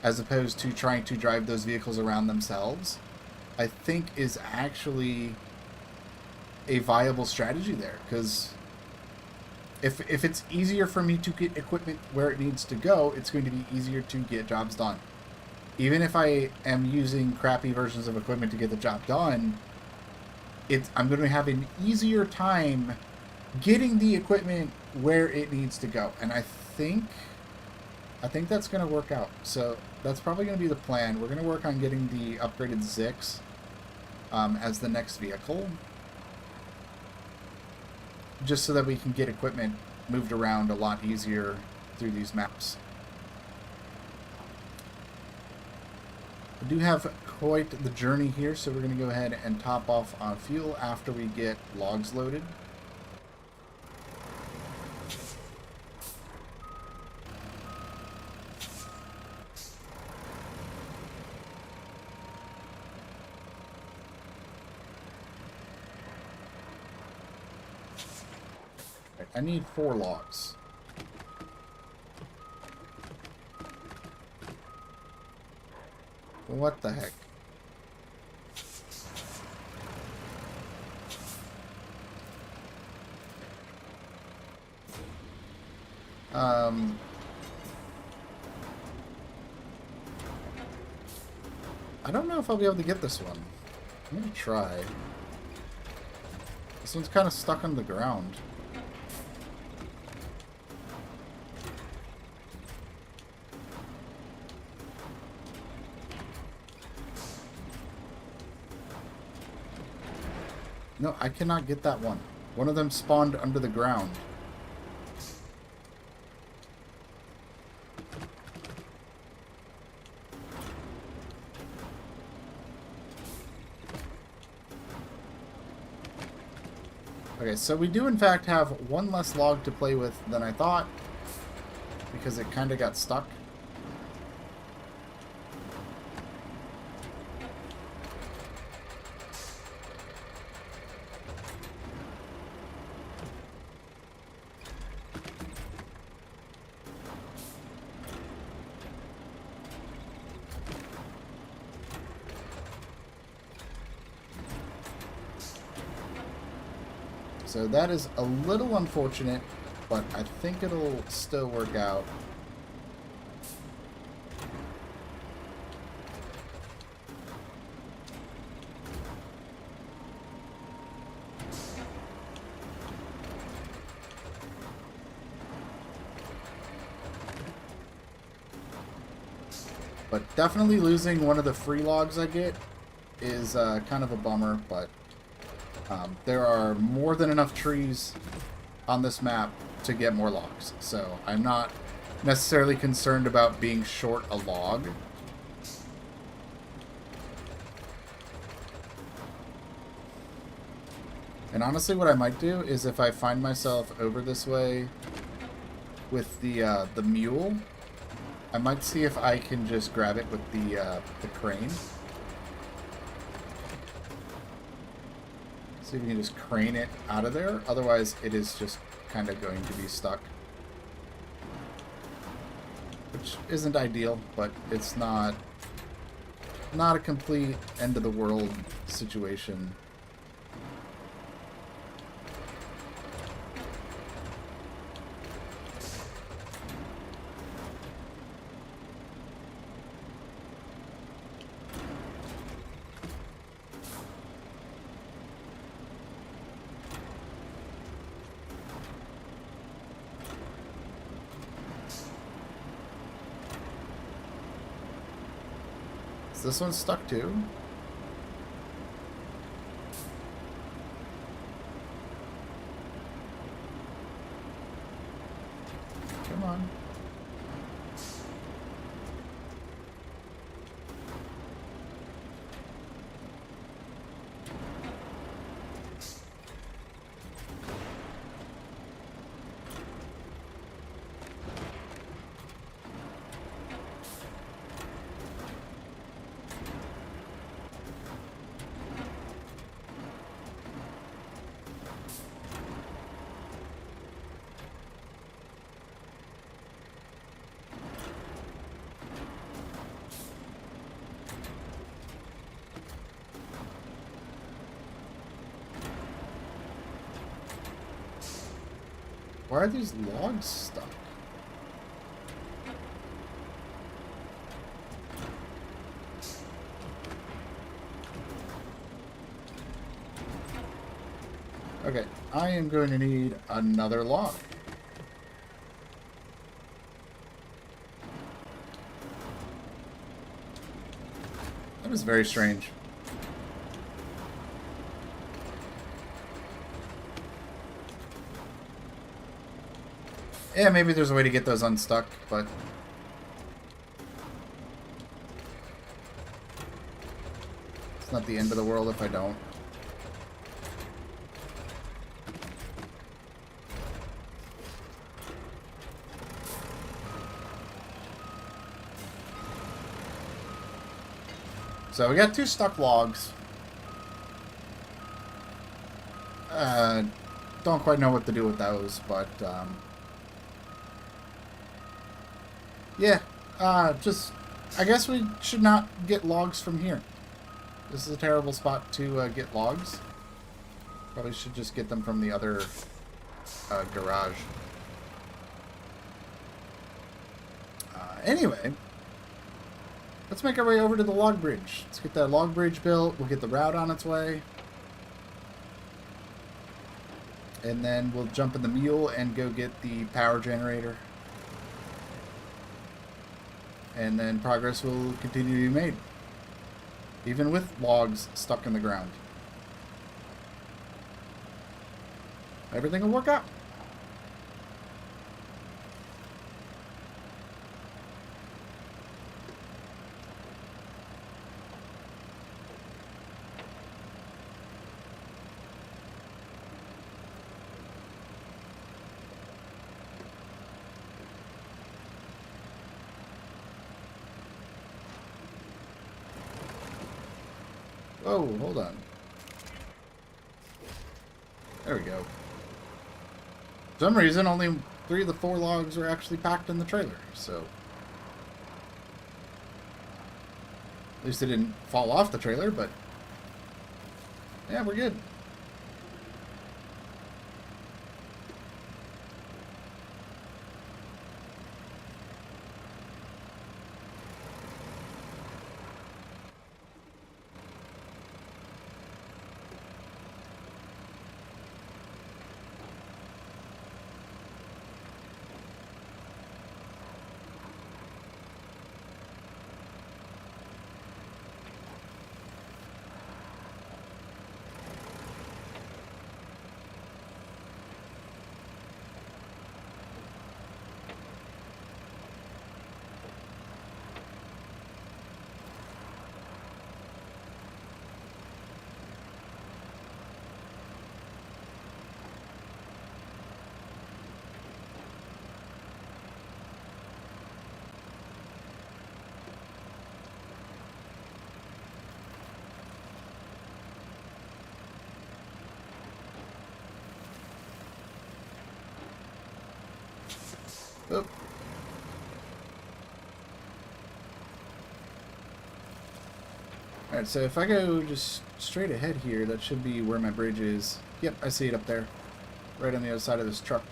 S1: as opposed to trying to drive those vehicles around themselves, I think is actually a viable strategy there. Because if it's easier for me to get equipment where it needs to go, it's going to be easier to get jobs done. Even if I am using crappy versions of equipment to get the job done, I'm going to have an easier time getting the equipment where it needs to go. And I think that's going to work out. So that's probably going to be the plan. We're going to work on getting the upgraded Zix as the next vehicle, just so that we can get equipment moved around a lot easier through these maps. We do have quite the journey here, so we're going to go ahead and top off on fuel after we get logs loaded. I need 4 logs. What the heck? I don't know if I'll be able to get this one. I'm gonna try. This one's kind of stuck on the ground. No, I cannot get that one. One of them spawned under the ground. Okay, so we do in fact have one less log to play with than I thought, because it kind of got stuck. So that is a little unfortunate, but I think it'll still work out. But definitely losing one of the free logs I get is kind of a bummer, but there are more than enough trees on this map to get more logs, so I'm not necessarily concerned about being short a log. And honestly, what I might do is, if I find myself over this way with the mule, I might see if I can just grab it with the crane. See if we can just crane it out of there. Otherwise, it is just kind of going to be stuck. Which isn't ideal, but it's not a complete end of the world situation. This one's stuck too. Why are these logs stuck? Okay, I am going to need another log. That was very strange. Yeah, maybe there's a way to get those unstuck, but... it's not the end of the world if I don't. So we got 2 stuck logs. Don't quite know what to do with those, but yeah, just I guess we should not get logs from here. This is a terrible spot to get logs. Probably should just get them from the other garage. Anyway, let's make our way over to the log bridge. Let's get that log bridge built. We'll get the route on its way. And then we'll jump in the mule and go get the power generator. And then progress will continue to be made. Even with logs stuck in the ground. Everything will work out. Oh, hold on. There we go. For some reason, only 3 of the 4 logs are actually packed in the trailer, so... at least they didn't fall off the trailer, but... yeah, we're good. Oh. Alright, so if I go just straight ahead here, that should be where my bridge is. Yep, I see it up there. Right on the other side of this truck.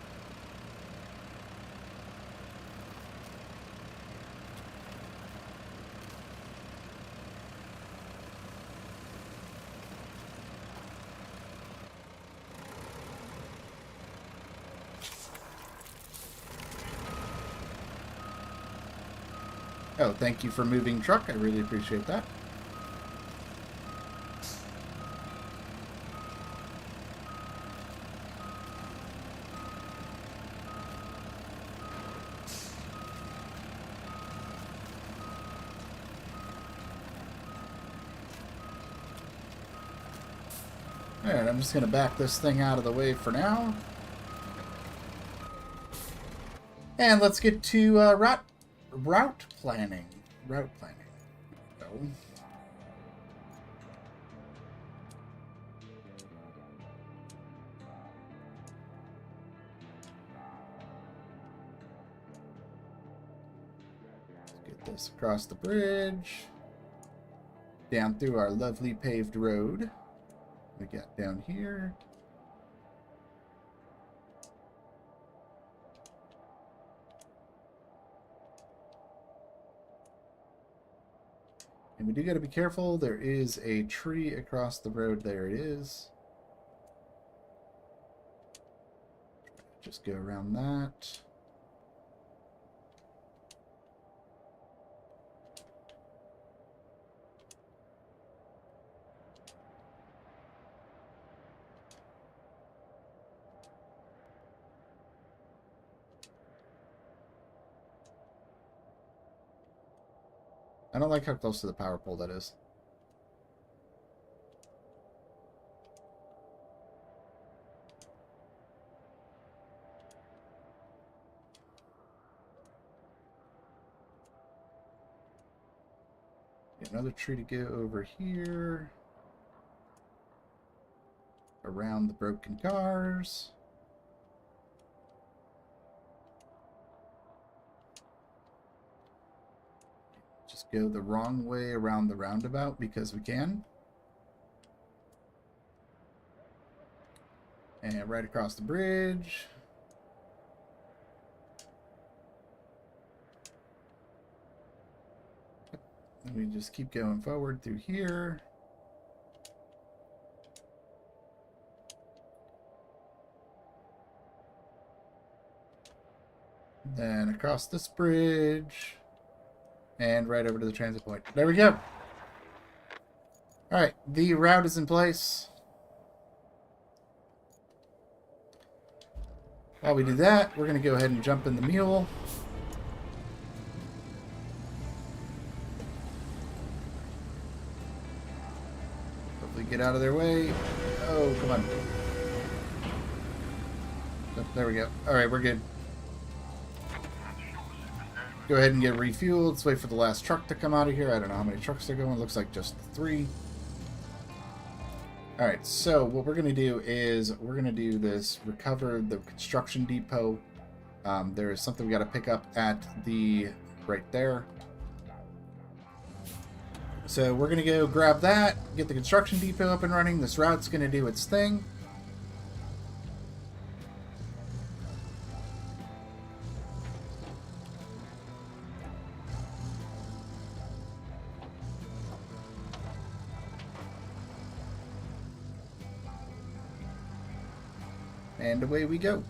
S1: Oh, thank you for moving truck. I really appreciate that. Alright, I'm just going to back this thing out of the way for now. And let's get to route planning. Route planning. Go. Let's get this across the bridge. Down through our lovely paved road. We got down here. And we do got to be careful. There is a tree across the road. There it is. Just go around that. I don't like how close to the power pole that is. Another tree to go over here. Around the broken cars. Just go the wrong way around the roundabout because we can. And right across the bridge. And we just keep going forward through here. Then across this bridge. And right over to the transit point. There we go. Alright, the route is in place. While we do that, we're going to go ahead and jump in the mule. Hopefully get out of their way. Oh, come on. Oh, there we go. Alright, we're good. Go ahead and get refueled. Let's wait for the last truck to come out of here. I don't know how many trucks they're going. Looks like just 3. Alright, so what we're going to do is we're going to do this recover the construction depot. There is something we got to pick up at the right there. So we're going to go grab that, get the construction depot up and running. This route's going to do its thing. And away we go.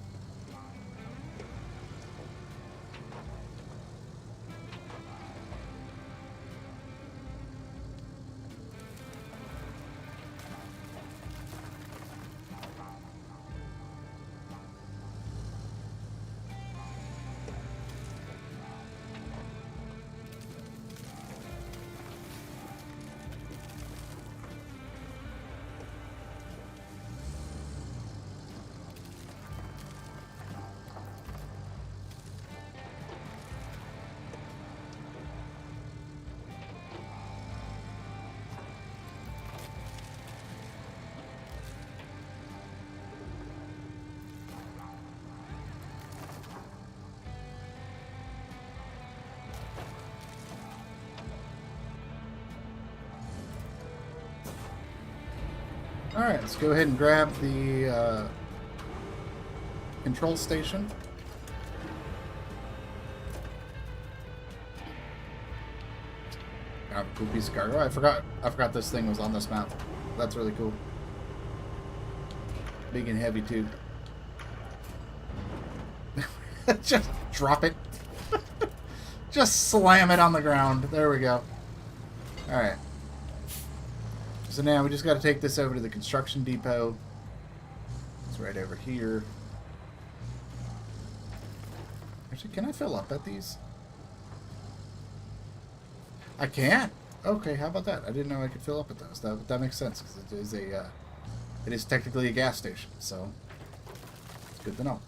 S1: Alright, let's go ahead and grab the control station. Got a cool piece of cargo. I forgot this thing was on this map. That's really cool. Big and heavy too. Just drop it. Just slam it on the ground. There we go. Alright. So now we just got to take this over to the construction depot. It's right over here. Actually, can I fill up at these? I can. Okay, how about that? I didn't know I could fill up at those. That makes sense because it is technically a gas station, so it's good to know.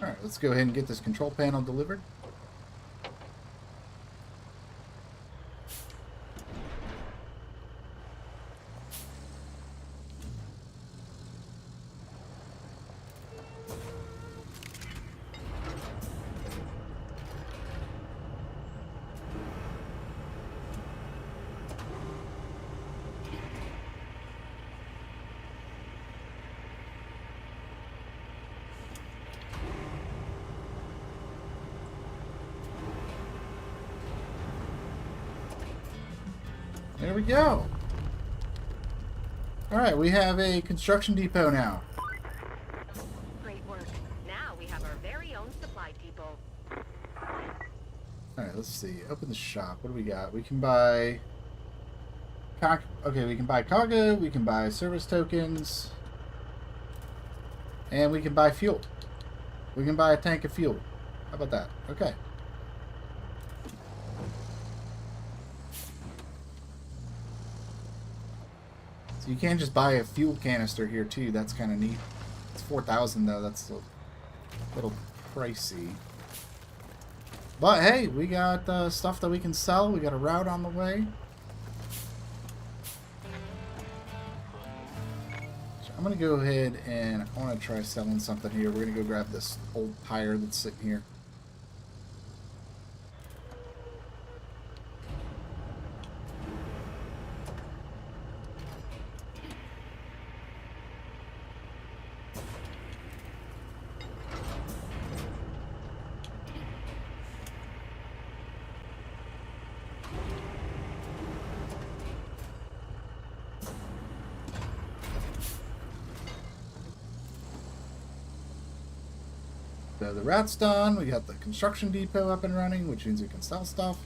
S1: Alright, let's go ahead and get this control panel delivered. There we go. Alright, we have a construction depot now.
S2: Great work. Now we have our very own supply depot.
S1: Alright, let's see. Open the shop. What do we got? We can buy... Okay, we can buy cargo, we can buy service tokens, and we can buy fuel. We can buy a tank of fuel. How about that? Okay. So you can just buy a fuel canister here too. That's kind of neat. It's 4,000 though. That's a little pricey. But hey, we got stuff that we can sell. We got a route on the way. So I'm gonna go ahead and I want to try selling something here. We're gonna go grab this old tire that's sitting here. So the route's done. We got the construction depot up and running, which means we can sell stuff.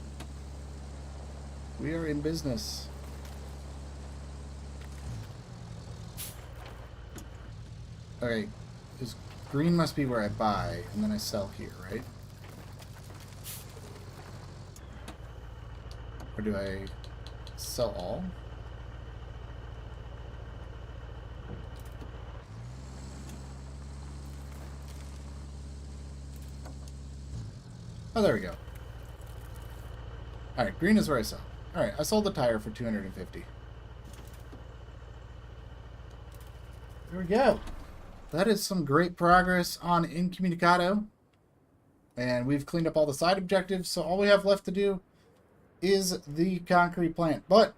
S1: We are in business. Okay, because green must be where I buy, and then I sell here, right? Or do I sell all? Oh, there we go. Alright, green is where I sell. Alright, I sold the tire for 250. There we go. That is some great progress on Incommunicado. And we've cleaned up all the side objectives, so all we have left to do is the concrete plant. But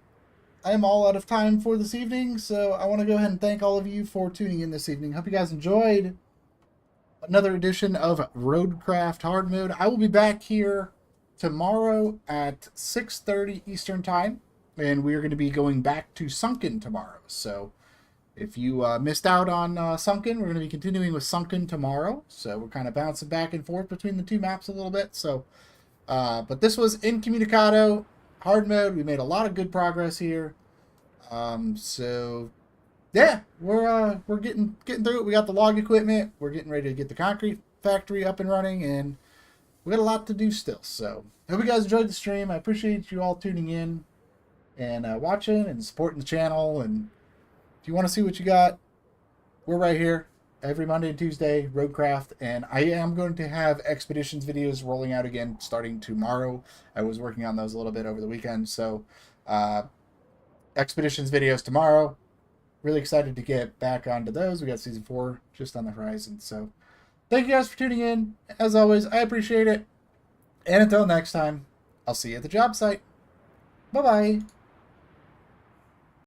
S1: I am all out of time for this evening, so I want to go ahead and thank all of you for tuning in this evening. Hope you guys enjoyed another edition of Roadcraft Hard Mode. I will be back here tomorrow at 6:30 Eastern Time, and we are going to be going back to Sunken tomorrow. So if you missed out on Sunken, we're going to be continuing with Sunken tomorrow. So we're kind of bouncing back and forth between the two maps a little bit. So, but this was Incommunicado Hard Mode. We made a lot of good progress here. So yeah, we're getting through it. We got the log equipment. We're getting ready to get the concrete factory up and running, and we got a lot to do still. So I hope you guys enjoyed the stream. I appreciate you all tuning in and watching and supporting the channel. And if you want to see what you got, we're right here every Monday and Tuesday, Roadcraft. And I am going to have expeditions videos rolling out again starting tomorrow. I was working on those a little bit over the weekend. So expeditions videos tomorrow. Really excited to get back onto those. We got season 4 just on the horizon. So thank you guys for tuning in. As always, I appreciate it. And until next time, I'll see you at the job site. Bye-bye.